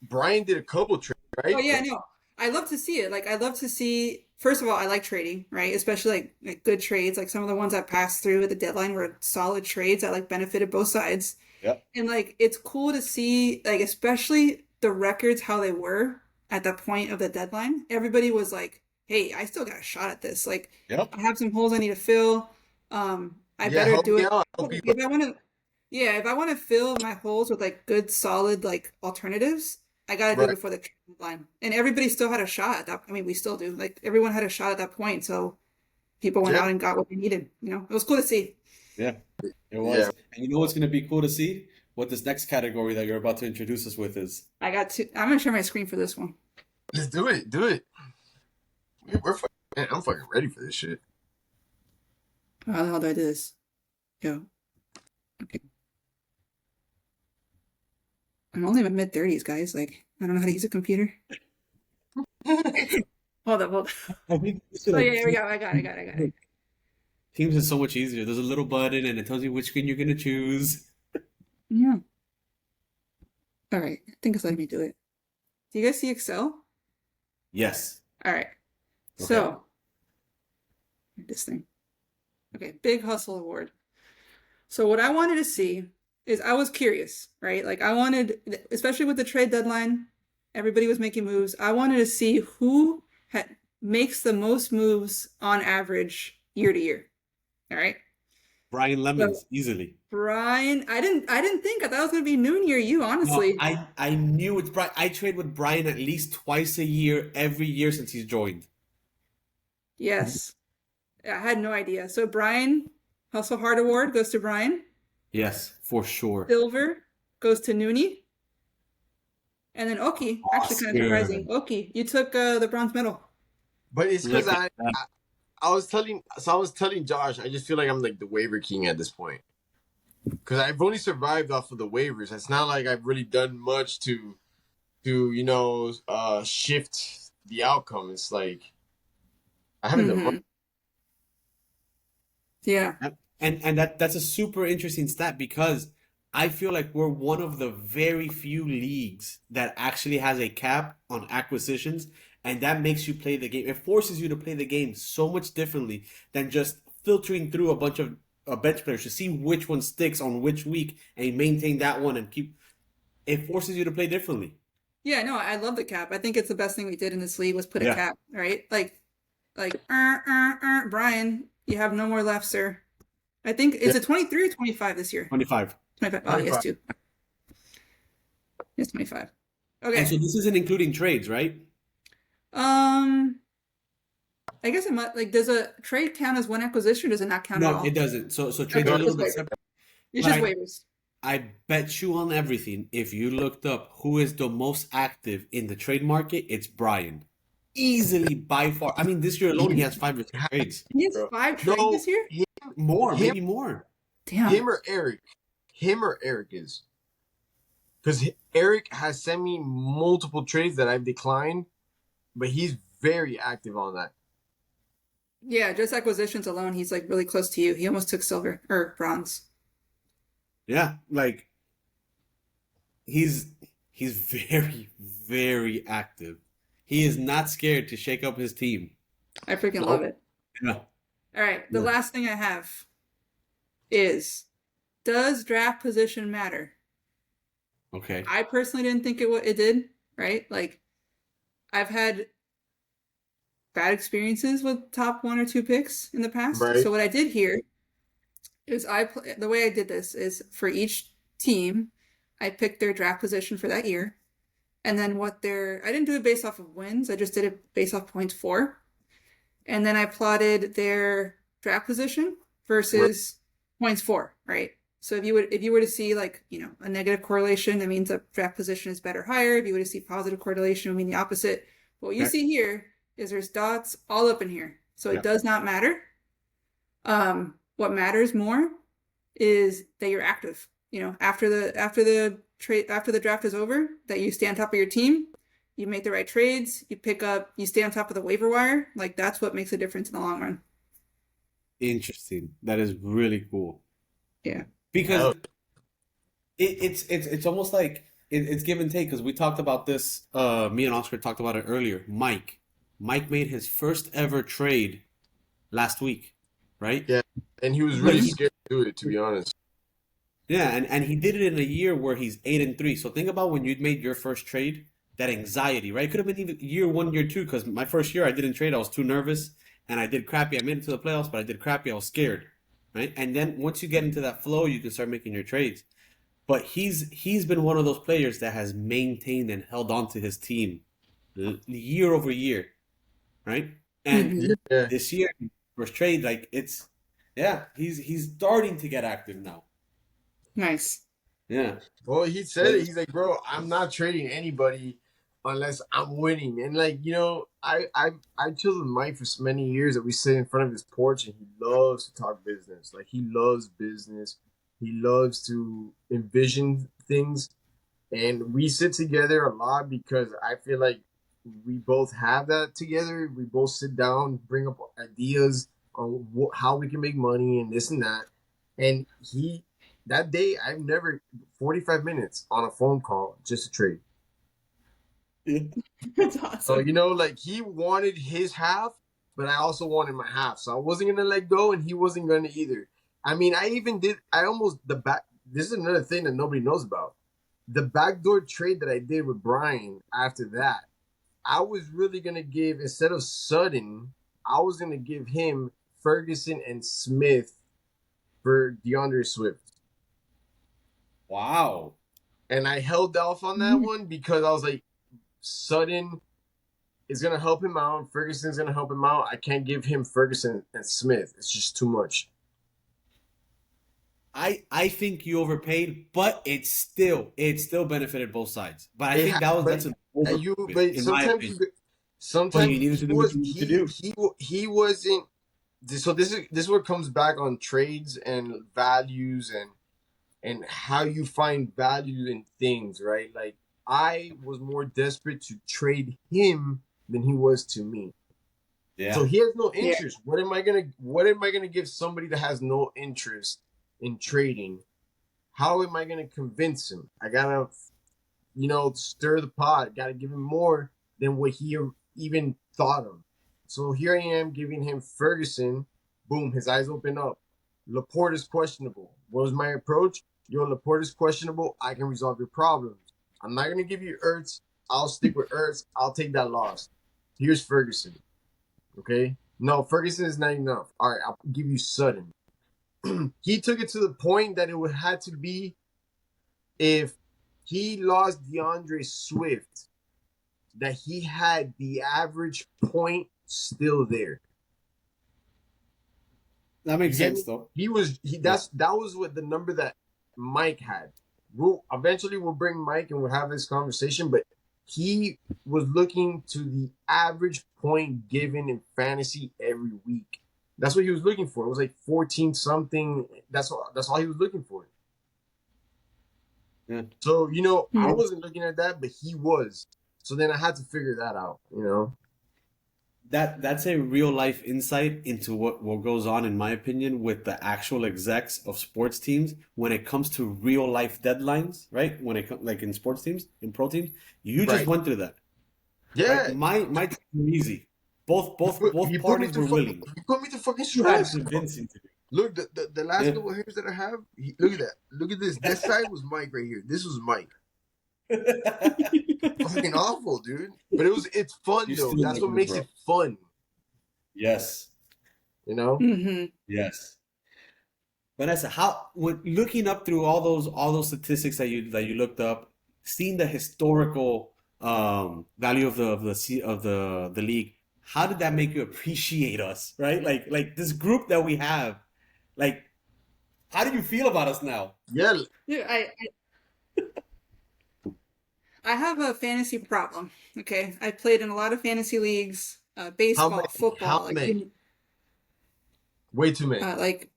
Brian did a couple trades, Oh right? yeah, no. I love to see it. Like I love to see first of all, I like trading, right? Especially like good trades. Like some of the ones that passed through at the deadline were solid trades that like benefited both sides. Yep. And like it's cool to see like especially the records how they were at the point of the deadline. Everybody was like, "Hey, I still got a shot at this. Like Yep. I have some holes I need to fill. I Yeah, better help do me it out. Help you. if I want to yeah, if I want to fill my holes with like good solid like alternatives, I got to do it Right. before the trade deadline." And everybody still had a shot at that. I mean, we still do. Like everyone had a shot at that point, so people went Yeah. out and got what they needed. It was cool to see. Yeah, it Yeah. was. And you know what's going to be cool to see? What this next category that you're about to introduce us with is. I got to. I'm gonna share my screen for this one. Let's do it. Do it. Man, I'm fucking ready for this shit. How the hell do I do this? Yo. Okay. I'm only in my mid-30s, guys. Like, I don't know how to use a computer. Hold up. I think Oh, yeah, here we go. I got it. Teams is so much easier. There's a little button and it tells you which screen you're going to choose. Yeah. All right. I think it's letting me do it. Do you guys see Excel? Yes. All right. Okay. So, this thing. Okay, Big Hustle Award. So what I wanted to see is I was curious, right? Like I wanted, especially with the trade deadline, everybody was making moves. I wanted to see who had makes the most moves on average year to year. All right. Brian So Lemons, easily. Brian, I didn't think. I thought it was gonna be Nooney or you, No, honestly. I knew it's Brian. I trade with Brian at least twice a year, every year since he's joined. Yes. I had no idea. So Brian, Hustle Hard Award goes to Brian. Yes, for sure. Silver goes to Nooney. And then Oki, actually kind of Oscar. surprising. Oki, you took the bronze medal. But it's because Look at that. I was telling Josh, I just feel like I'm like the waiver king at this point. Because I've only survived off of the waivers. It's not like I've really done much to shift the outcome. It's like I haven't done much. Mhm. Yeah. And that's a super interesting stat because I feel like we're one of the very few leagues that actually has a cap on acquisitions, and that makes you play the game. It forces you to play the game so much differently than just filtering through a bunch of bench players to see which one sticks on which week and maintain that one and keep. It forces you to play differently. Yeah, no, I love the cap. I think it's the best thing we did in this league was put a Yeah. cap, right? Brian, you have no more left, sir. I think it's a 23 or 25 this year. 25. 25. Oh, he has 25. two. He has 25. And so Okay. this isn't including trades, right? Um, I guess it might does a trade count as one acquisition or does it not count at No, all? it doesn't. So trades Okay, are a little just bit waivers. separate. It's But just waivers. I bet you on everything. If you looked up who is the most active in the trade market, it's Brian. Easily by far. I mean, this year alone, he has 5 or 6 trades. He has Bro. 5 trades No, this year? More, him, maybe more. Damn. him or Eric is. Because Eric has sent me multiple trades that I've declined, but he's very active on that. Yeah, just acquisitions alone, he's like really close to you. He almost took silver or bronze. Yeah, like he's very, very active. He is not scared to shake up his team. I freaking Nope. love it. Yeah. All right, the Yeah. last thing I have is does draft position matter? Okay. I personally didn't think it did, right? Like I've had bad experiences with top 1 or 2 picks in the past. Right. So what I did here is the way I did this is for each team, I picked their draft position for that year. And then I didn't do it based off of wins. I just did it based off points for. And then I plotted their draft position versus points for, right? So if you were to see like, a negative correlation, that means the draft position is better higher. If you were to see positive correlation, it would mean the opposite. But what you Okay. see here is there's dots all up in here. So Yeah. it does not matter. What matters more is that you're active. After the draft is over, that you stay on top of your team, you make the right trades, you stay on top of the waiver wire. Like that's what makes a difference in the long run. Interesting. That is really cool. Yeah. Because Oh, it's almost like it's give and take because we talked about this. Me and Oscar talked about it earlier. Mike made his first ever trade last week, right? yeah. And he was But really he scared to do it, to be honest. Yeah, and he did it in a year where he's 8-3. So think about when you'd made your first trade, that anxiety, right? It could have been even year 1, year 2, because my first year I didn't trade. I was too nervous and I did crappy. I made it to the playoffs, but I did crappy. I was scared, right? And then once you get into that flow, you can start making your trades. But he's been one of those players that has maintained and held on to his team year over year, right? And Mhm. Yeah. this year, first trade, like he's starting to get active now. Nice. Yeah. Well, he said it. He's like, bro, I'm not trading anybody unless I'm winning. And like, I chilled with Mike for so many years that we sit in front of his porch and he loves to talk business. Like he loves business. He loves to envision things. And we sit together a lot because I feel like we both have that together. We both sit down, bring up ideas on how we can make money and this and that. And that day, I've never 45 minutes on a phone call just to trade. That's So, awesome. like he wanted his half, but I also wanted my half. So I wasn't going to let go and he wasn't going to either. I mean, this is another thing that nobody knows about. The backdoor trade that I did with Brian after that, I was really gonna give, instead of Sutton, I was gonna give him Ferguson and Smith for DeAndre Swift. Wow. And I held off on that one because I was like, Sutton is gonna help him out. Ferguson's gonna help him out. I can't give him Ferguson and Smith. It's just too much. I think you overpaid, but it still benefited both sides. But I think that's an overpayment, But in my sometimes opinion. sometimes But you needed to do what you need to do. he wasn't. So this is what comes back on trades and values and how you find value in things, right? Like I was more desperate to trade him than he was to me. Yeah. So he has no interest. What am I gonna give somebody that has no interest in trading? How am I gonna convince him? I gotta, stir the pot. Gotta give him more than what he even thought of. So here I am giving him Ferguson. Boom, his eyes open up. Laporte is questionable. What was my approach? Yo, Laporte is questionable. I can resolve your problems. I'm not gonna give you Ertz. I'll stick with Ertz. I'll take that loss. Here's Ferguson. Okay? No, Ferguson is not enough. All right, I'll give you Sutton. He took it to the point that it would have to be if he lost DeAndre Swift, that he had the average point still there. That makes sense, though. That was what the number that Mike had. We'll bring Mike and we'll have this conversation, but he was looking to the average point given in fantasy every week. That's what he was looking for. It was like 14 something. That's all he was looking for. Yeah. So, I wasn't looking at that, but he was. So then I had to figure that out, That's a real life insight into what goes on, in my opinion, with the actual execs of sports teams when it comes to real life deadlines, right? When it comes, like in sports teams, in pro teams, you just went through that. Yeah. Like my team were easy. Both parties were willing. You put me to fucking You had stress. convincing to do. Look, the last couple of hairs that I have, look at that. Look at this. This side was Mike right here. This was Mike. Fucking awful, dude. But it's fun though. That's what makes it fun. Yes. Mm-hmm. Yes. Vanessa, when looking up through all those statistics that you looked up, seeing the historical value of the league, how did that make you appreciate us, right? Like this group that we have, like, how do you feel about us now? Yeah. Yeah, I have a fantasy problem. Okay, I played in a lot of fantasy leagues, baseball, football. How many? Way too many. Like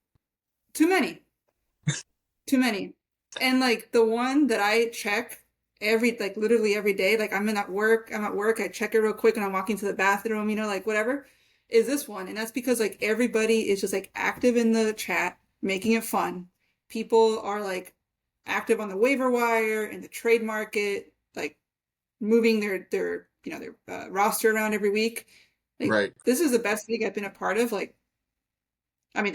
too many, too many. And like the one that I check literally every day, like I'm at work, I check it real quick and I'm walking to the bathroom, like whatever, is this one. And that's because like everybody is just like active in the chat, making it fun. People are like active on the waiver wire, in the trade market, like moving their roster around every week. Like, right. This is the best league I've been a part of. Like, I mean,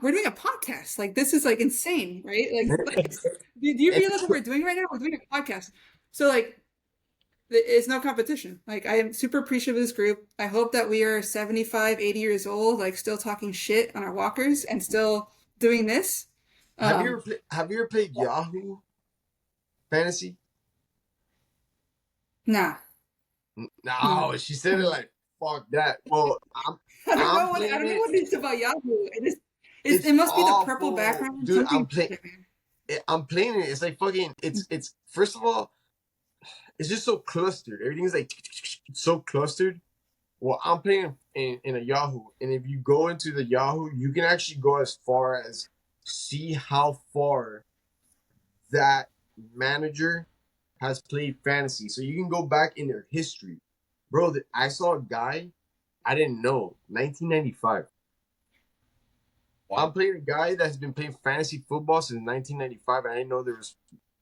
we're doing a podcast. Like, this is like insane, right? Like do you realize what we're doing right now? We're doing a podcast. So like, it's no competition. Like, I am super appreciative of this group. I hope that we are 75, 80 years old, like still talking shit on our walkers and still doing this. Have you ever played Yahoo Fantasy? Nah. No, she said it like, fuck that. Well, I don't know what it is about Yahoo. It must be the purple background. Dude, I'm playing it. It's like fucking, it's first of all, it's just so clustered. Everything's like so clustered. Well, I'm playing in a Yahoo. And if you go into the Yahoo, you can actually go as far as see how far that manager has played fantasy. So you can go back in their history. Bro, I saw a guy I didn't know, 1995. Wow. I'm playing a guy that's been playing fantasy football since 1995, and I didn't know there was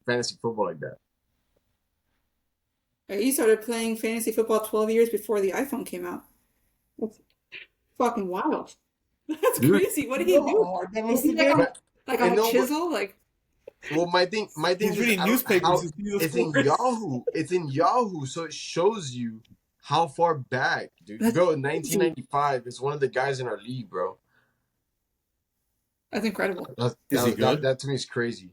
fantasy football like that. You started playing fantasy football 12 years before the iPhone came out. That's fucking wild. That's crazy. What did he do? Like on a chisel? Like, well, my thing he's is reading newspapers. It's in Yahoo. It's in Yahoo, so it shows you how far back, dude? That's Bro, in crazy. 1995 is one of the guys in our league, bro. That's incredible. Is he good? That to me is crazy.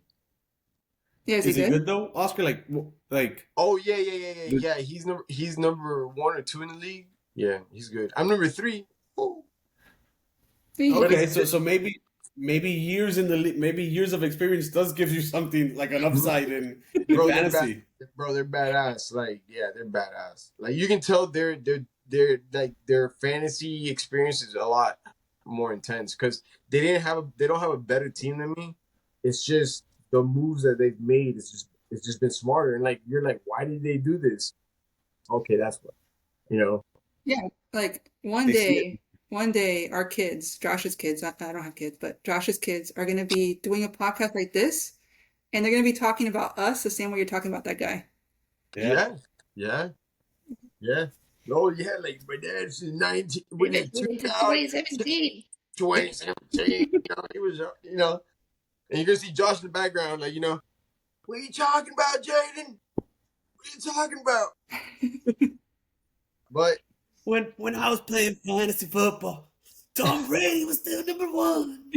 Yeah, is he Is he good? good though, Oscar? Like Oh the- yeah. He's number 1 or 2 in the league. Yeah, he's good. I'm number 3. Oh, but okay, it's so maybe years in the maybe years of experience does give you something like an upside in bro, they're bad. fantasy. Bro, they're badass. Like, yeah, they're badass. Like, you can tell they're like their fantasy experience is a lot more intense because they don't have a better team than me. It's just the moves that they've made. It's just been smarter. And like, you're like, why did they do this? Okay, that's what you know. Yeah, like They see it. one day, our kids, Josh's kids, I don't have kids, but Josh's kids are going to be doing a podcast like this, and they're going to be talking about us the same way you're talking about that guy. Yeah. Yeah, yeah, yeah. Oh yeah, like my dad's in 19 when in 2017. 2017. He was and you're gonna see Josh in the background, like, what are you talking about, Jaden? What are you talking about? But When I was playing fantasy football, Tom Brady was still number one.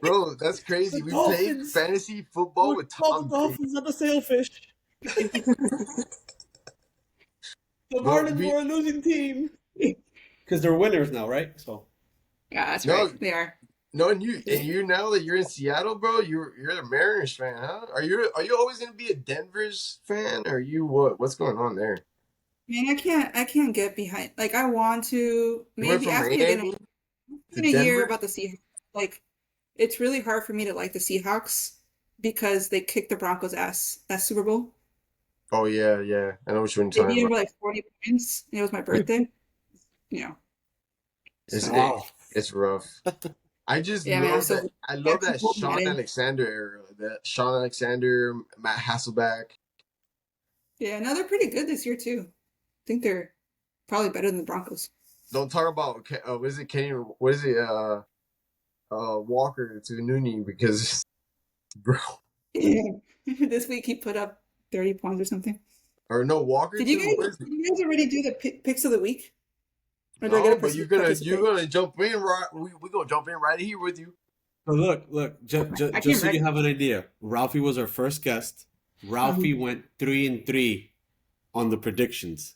bro, that's crazy. The We played Dolphins fantasy football with called Tom the Brady. Dolphins are the sailfish. The Bro, Marlins were a losing team. Because they're winners now, right? So Yeah, that's no, right. They are. no, and you now that you're in Seattle, bro, you're a Mariners fan, huh? Are you always gonna be a Denver's fan, or you what? What's going on there? Man, I can't get behind. Like, I want to You went maybe from ask me again Miami to in a year Denver? about the Seahawks. Like, it's really hard for me to like the Seahawks because they kicked the Broncos' ass that Super Bowl. Oh yeah. I know what you're They talking beat them about. by like 40 points, and it was my birthday. You know, It's so it, wow. it's rough. yeah, man. So I yeah, love that people Sean Madden. Alexander era. That Sean Alexander, Matt Hasselback. Yeah, no, they're pretty good this year too. I think they're probably better than the Broncos. Don't talk about what is it, Kenny? What is it? Walker to Nooney because bro, Yeah. This week he put up 30 points or something. or no Walker Did you to guys what is it? did you guys already do the picks of the week? Or do I No, gotta but you're participate? gonna jump in right. We gonna jump in right here with you. So look, I just came so you ready. have an idea, Ralphie was our first guest. Ralphie went 3-3 on the predictions.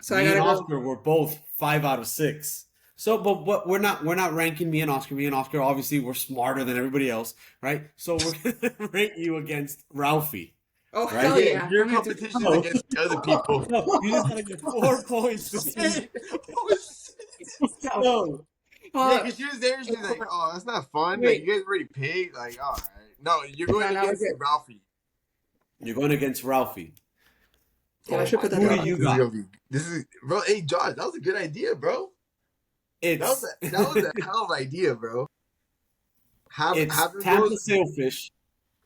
So I Me and gotta go. Oscar were both 5 out of 6. So, but what we're not ranking me and Oscar. Me and Oscar, obviously, we're smarter than everybody else, right? So we're gonna rank you against Ralphie, Oh right? hell Yeah, yeah. your I'm gonna do competition is No, against the other people. no, you just gotta get 4 points to see. Oh, shit. No, Yeah, Hold because up. she was there. She's like, "Oh, that's not fun. Like, Wait. you guys already paid. Like, all right. No, you're No, going no, we're against good. Ralphie. you're going against Ralphie. Yeah, I Oh should my put that Who do down. god, you got? this is bro. Hey, Josh, that was a good idea, bro. It's That was a hell of an idea, bro. it's Have it Tampa goes. Sailfish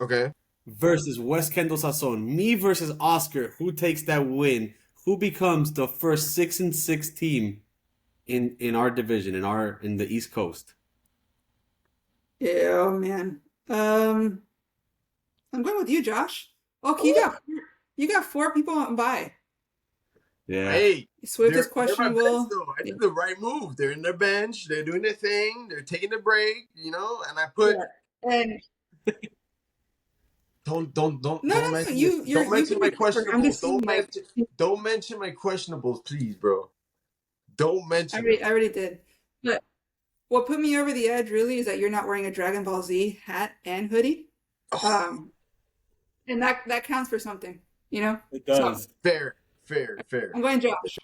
Okay. versus West Kendall Sasson. Me versus Oscar. Who takes that win? Who becomes the first 6-6 team in our division in the East Coast? Yeah, oh man. I'm going with you, Josh. Okay, you got 4 people on by. Yeah. Hey, Swift is they're my best questionable. though. I did the right move. They're in their bench. They're doing their thing. They're taking a break. And I put Yeah. And no, mention it. you Don't mention can my be covered. I'm questionables. just saying like Don't mention my questionables, please, bro. Don't mention them. I already did. But what put me over the edge really is that you're not wearing a Dragon Ball Z hat and hoodie. Oh, Um, and that counts for something, you know? It So does. fair. I'm going Josh.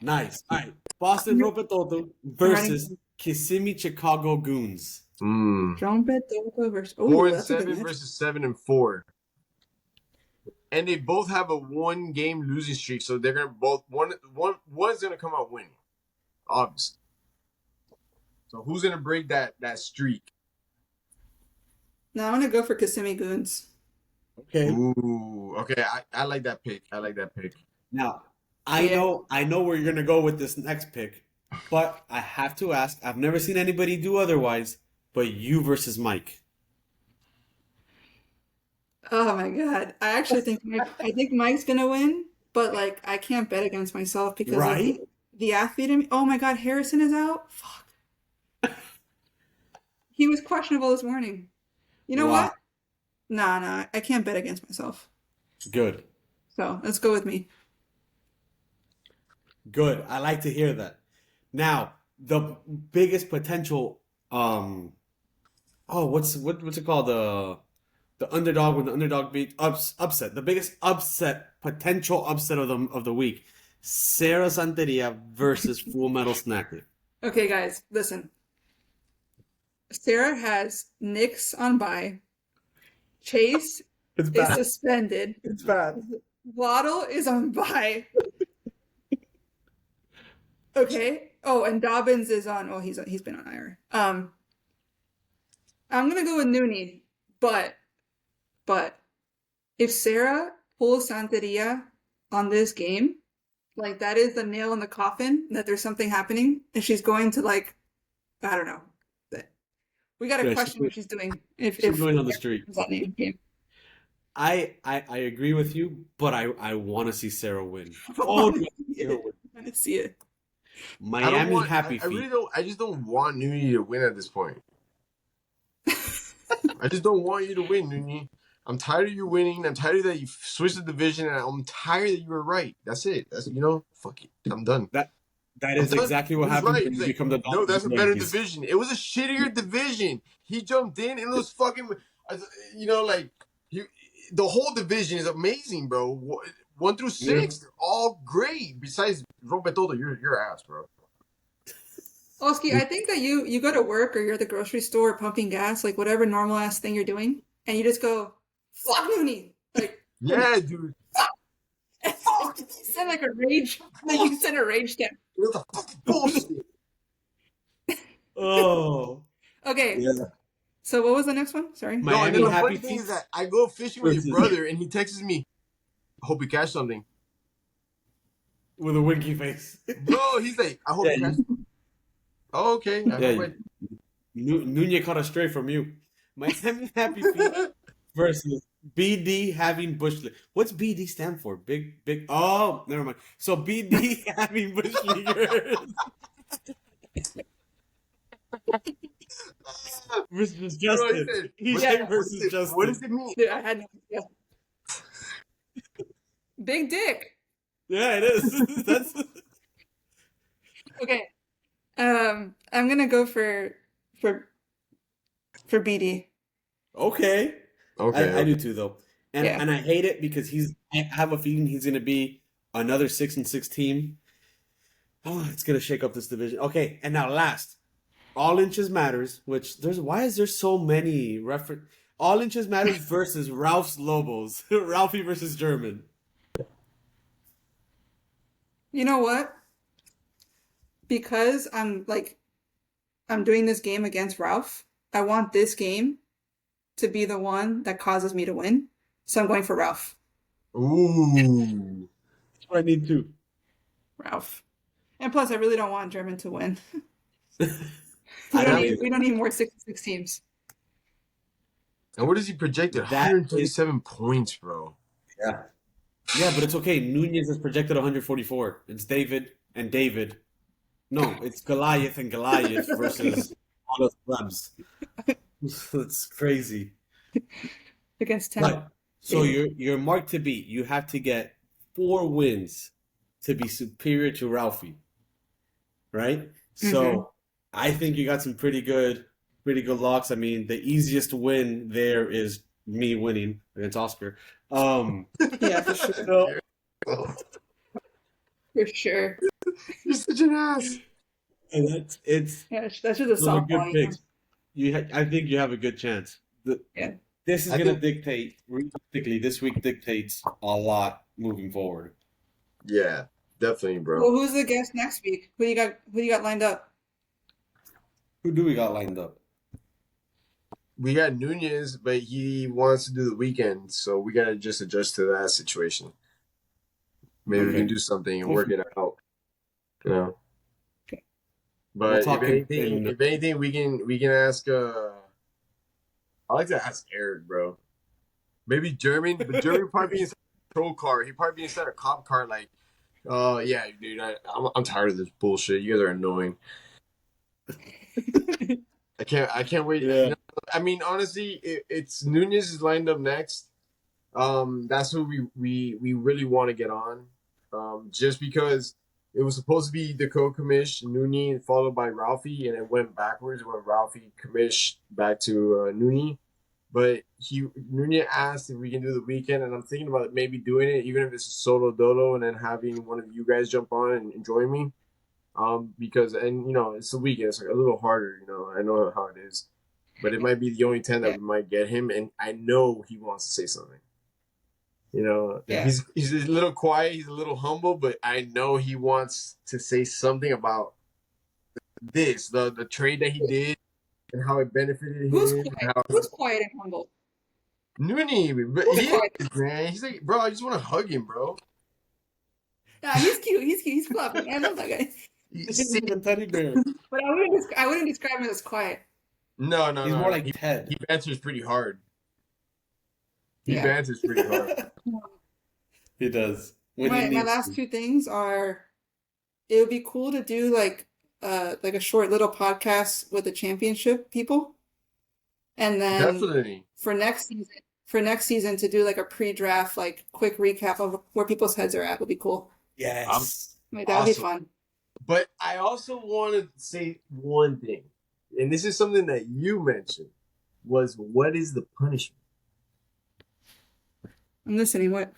Nice. All right. Boston Robototo I'm versus writing Kissimmee Chicago Goons. Trumpet Dopa versus Four oh, and that's a good seven match. versus 7-4, and they both have a 1-game losing streak. So they're gonna both one's gonna come out winning, obviously. So who's gonna break that streak? Now I'm gonna go for Kissimmee Goons. Okay. Ooh, okay. I like that pick. Now, Yeah. I know where you're gonna go with this next pick, but I have to ask. I've never seen anybody do otherwise. But you versus Mike. Oh my God. I actually think Mike's gonna win. but like I can't bet against myself because of Right? the athlete in me. Oh my God, Harrison is out. Fuck. He was questionable this morning. You know Wow. what? Nah, I can't bet against myself. Good. So let's go with me. Good. I like to hear that. Now, the biggest potential what's it called? The underdog when the underdog beat upset. The biggest potential upset of the week. Sarah Santeria versus Full Metal Snacker. Okay, guys, listen. Sarah has Knicks on bye. Chase It's is bad. suspended. It's bad. Waddle is on bye. Okay. Oh, and Dobbins is on. Oh, he's been on IR. I'm gonna go with Nooney, but if Sarah pulls Santeria on this game, like that is the nail in the coffin that there's something happening, and she's going to like I don't know. We got to Yeah, question what she's doing if she's going on the street. that name game. I agree with you, but I want to see Sarah win. I Oh, want to see it. Miami happy I feet. really don't. I just don't want Nuni to win at this point. I just don't want you to win, Nuni. I'm tired of you winning. I'm tired that you switched the division, and I'm tired that you were right. That's it. Fuck it. I'm done. That is I'm done. exactly what He's happens right. when He's you like, become the no, that's a better Yankees. division. It was a shittier division. He jumped in, and it was fucking, the whole division is amazing, bro. 1 through 6, they're all great. Besides Roberto, your ass, bro. Oski, I think that you go to work or you're at the grocery store pumping gas, like whatever normal ass thing you're doing, and you just go, fuck Mooney. Like, Yeah, dude. fuck! You send like a rage, like you send a rage down. What the fucking bullshit? Oh. Okay, Yeah. so what was the next one? Sorry. No, and Miami then the happy funny thing feet is that I go fishing with your versus- brother, and he texts me, I hope you catch something. with a winky face. Bro, he's like, I hope you catch something. Oh, okay. Nunez caught a stray from you. Miami happy feet versus BD having bush league. What's BD stand for? Big. Oh, never mind. So BD having bush leaguers versus Justin. Bro, He what said Yeah. versus Justin. What does it mean? Dude, I had no idea. Big dick. Yeah, it is. That's Okay. I'm gonna go for BD. okay. Okay. I do too, though, and Yeah. and I hate it because I have a feeling he's gonna be another 6-6 team. Oh, it's gonna shake up this division. Okay, and now last, all inches matters. Which why is there so many reference? All inches matters versus Ralph's Lobos. Ralphie versus German. You know what? Because I'm doing this game against Ralph, I want this game to be the one that causes me to win. So I'm going for Ralph. Ooh. That's what I need to. Ralph. And plus, I really don't want German to win. I don't We don't need more 6-6 teams. And what is he projected? That 137 points, bro. Yeah. Yeah, but it's okay. Nunez is projected 144. It's David and David. No, it's Goliath and Goliath versus all the clubs. That's crazy. Against 10. But so you're marked to beat. You have to get 4 wins to be superior to Ralphie. Right? So I think you got some pretty good locks. I mean, the easiest win there is me winning against Oscar. Yeah, for sure. So, For sure. You're such an ass. and it's Yeah, that's just a those are good softball. picks. I think you have a good chance. Yeah. This is I going to think- dictate, realistically, this week dictates a lot moving forward. Yeah, definitely, bro. Well, who's the guest next week? Who you got lined up? Who do we got lined up? We got Nunez, but he wants to do the weekend, so we gotta just adjust to that situation. Maybe we Okay. can do something and work it out. You know. Okay. But We'll if talk anything, we can ask. I like to ask Eric, bro. Maybe German, but German probably patrol car. He'd probably be inside a cop car, like, yeah, dude, I'm tired of this bullshit. You guys are annoying. I can't wait. Yeah. I mean, honestly, it's Nunez is lined up next. That's who we really want to get on. Just because it was supposed to be the co-commish Nuni followed by Ralphie, and it went backwards when Ralphie commissioned back to Nuni. But Nuni asked if we can do the weekend, and I'm thinking about maybe doing it, even if it's solo dolo, and then having one of you guys jump on and join me. Because it's the weekend, it's like a little harder. I know how it is, but it might be the only 10 that Yeah. we might get him, and I know he wants to say something. Yeah. He's a little quiet, he's a little humble, but I know he wants to say something about the trade that he did and how it benefited Who's him. quiet? And how Who's quiet and humble? Nuni, but Who's he quiet? is, man. He's like, bro, I just want to hug him, bro. Yeah, he's cute. He's cute. He's fluffy. I love that guy. He's like a teddy bear. But I wouldn't describe him as quiet. No, He's more like Ted. he banters pretty hard. He Yeah. banters pretty hard. He does. When he My needs last to. two things are, it would be cool to do like a short little podcast with the championship people, and then Definitely. for next season to do like a pre-draft like quick recap of where people's heads are at would be cool. Yes. Like that would be Awesome. fun. But I also want to say one thing, and this is something that you mentioned, was what is the punishment? I'm listening. What?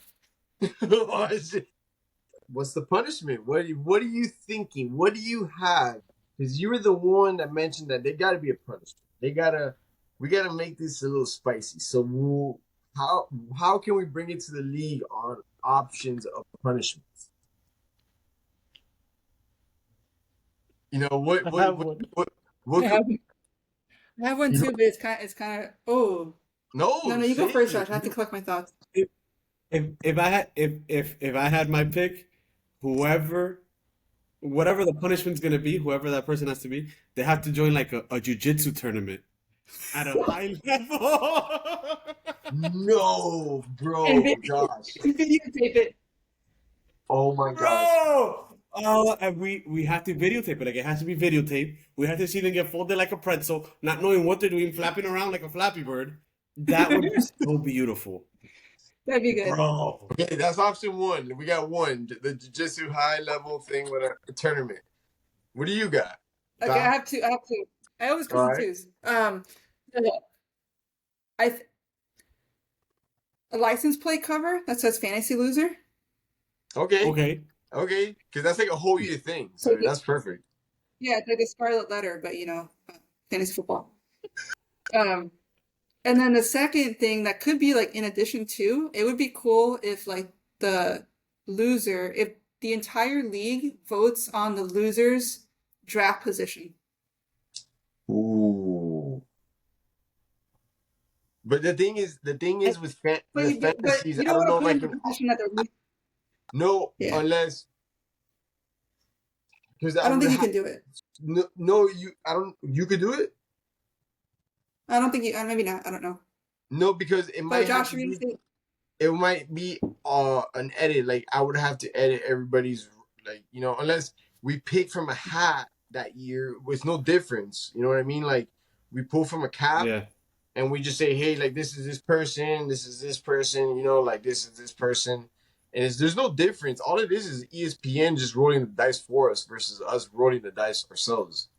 What's the punishment? What are you thinking? What do you have? Because you were the one that mentioned that there got to be a punishment. We gotta make this a little spicy. So how can we bring it to the league on options of punishments? What I have one. I have one too, but it's kind of No, no, you go say first, it. Josh. I have to collect my thoughts. If I had my pick, whatever the punishment's gonna be, whoever that person has to be, they have to join like a jiu-jitsu tournament at a high level. No, bro, And maybe Josh. videotape it. Oh my gosh. Bro! Oh, and we have to videotape it. Like it has to be videotaped. We have to see them get folded like a pretzel, not knowing what they're doing, flapping around like a Flappy Bird. That would be so beautiful. That'd be good. Bro. Okay, that's option one. We got one, the jiu-jitsu high level thing with a tournament. What do you got? Okay, I have two. I always come All in right. twos. I th- a license plate cover that says Fantasy Loser. Okay, because that's like a whole year thing, so that's perfect. Yeah, it's like a scarlet letter, but fantasy football. Um, and then the second thing that could be like in addition to, it would be cool if like the loser, if the entire league votes on the loser's draft position. Ooh. But the thing is with But fantasies, you I don't don't know want if to I put in can. a position that they're. No, Yeah. unless because I don't think you can do it. No, I don't. You could do it. I don't think you. Maybe not. I don't know. No, because it But might have Josh, to you're be. gonna say It might be an edit. Like I would have to edit everybody's unless we pick from a hat that year with no difference. You know what I mean? Like we pull from a cap Yeah. and we just say, hey, like this is this person, this is this person, like this is this person. And there's no difference. All it is ESPN just rolling the dice for us versus us rolling the dice ourselves.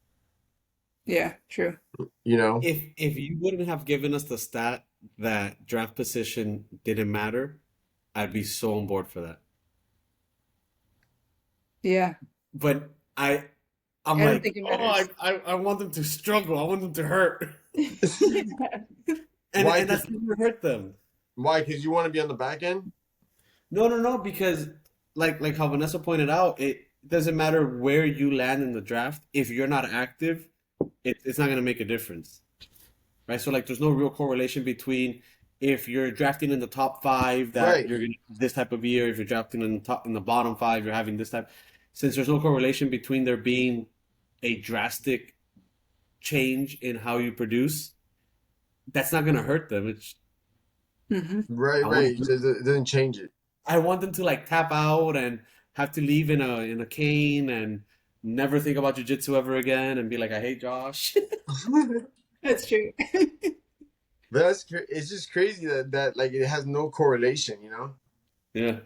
yeah, true. If you wouldn't have given us the stat that draft position didn't matter, I'd be so on board for that. Yeah. But I'm I don't like, think it matters. I want them to struggle. I want them to hurt. And Why? that's going to hurt them. Why? Because you want to be on the back end? No, because like how Vanessa pointed out, it doesn't matter where you land in the draft. If you're not active, it's not going to make a difference. Right? So like there's no real correlation between if you're drafting in the top 5 that Right. you're going to this type of year, if you're drafting in the bottom 5, you're having this type. Since there's no correlation between there being a drastic change in how you produce, that's not going to hurt them. It's Mhm. Right. I want It doesn't change it. I want them to like tap out and have to leave in a cane and never think about jujitsu ever again and be like, I hate Josh. That's true. It's just crazy that like it has no correlation, you know. Yeah.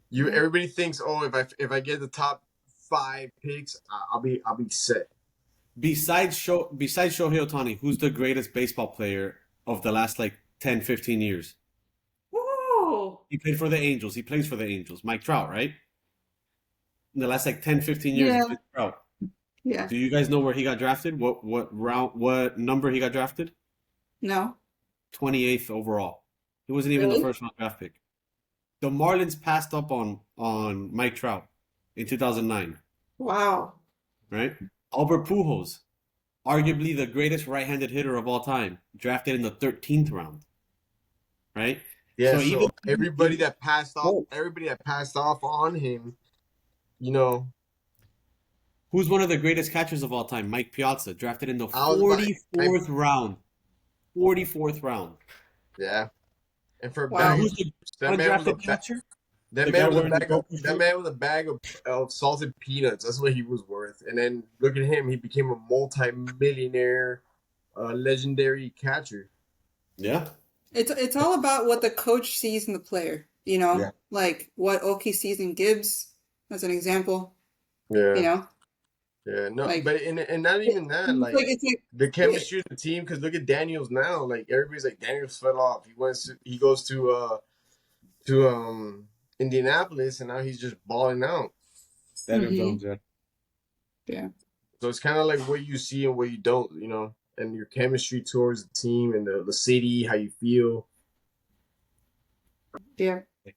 Yeah. Everybody thinks, oh, if I get the top 5 picks, I'll be set. Besides Shohei Ohtani, who's the greatest baseball player of the last like 10, 15 years? Whoa. He played for the Angels. He plays for the Angels. Mike Trout, right? In the last like 10, 15 years, he Yeah. played for Trout. Yeah. Do you guys know where he got drafted? What number he got drafted? No. 28th overall. He wasn't even the Really? first round draft pick. The Marlins passed up on Mike Trout in 2009, Wow. right? Albert Pujols, arguably the greatest right-handed hitter of all time, drafted in the 13th round, right? Yeah, So so everybody even that passed off on him, you know, who's one of the greatest catchers of all time? Mike Piazza, drafted in the I was about, I 44th round. 44th round. yeah, and for And Wow. bag, who's the that man was a undrafted catcher? that The man guy was a wearing the bag of Goku that shirt? man was a bag of salted peanuts. That's what he was worth. And then look at him, he became a multi-millionaire, legendary catcher. Yeah. It's all about what the coach sees in the player, you know? Yeah. Like what Oki sees in Gibbs, as an example, you Yeah, know? yeah, no, Like but and not even that, it's like like it's like the chemistry of the team. Because look at Daniels now. Like everybody's like Daniels fell off. He goes to Indianapolis, and now he's just balling out. Daniel Mhm. Jones, yeah. Yeah. So it's kind of like what you see and what you don't, you know, and your chemistry towards the team and the city, how you feel. Yeah. This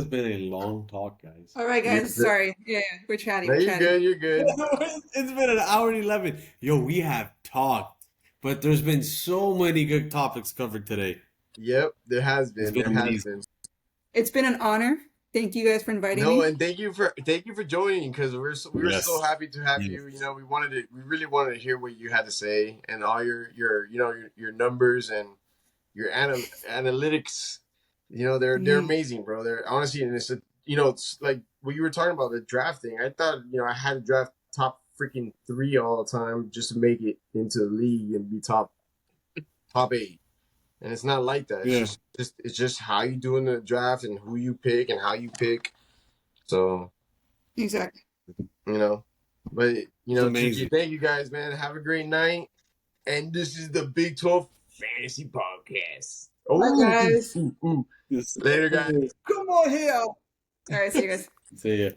has been a long talk, guys. All right, Yeah, guys. Sorry. Yeah, we're chatting. no, We're you're chatting. good. You're good. It's been an hour and 11. Yo, we have talked, but there's been so many good topics covered today. Yep, there has It's been. been There has amazing. been. It's been an honor. Thank you guys for inviting No, me. and thank you for joining because we were so Yes. happy to have Yes. you. You know, we really wanted to hear what you had to say and all your your numbers and your analytics. You know, they're amazing, bro. They're honestly, and it's it's like what you were talking about the drafting. I thought I had to draft top freaking 3 all the time just to make it into the league and be top 8. And it's not like that. Yeah. It's just how you do in the draft and who you pick and how you pick. So Exactly. but It's TG, amazing. thank you guys, man. Have a great night. And this is the Big 12 Fantasy Podcast. Bye, guys. Ooh. Yes. Later, guys. Come on here. All right, see you guys. See ya.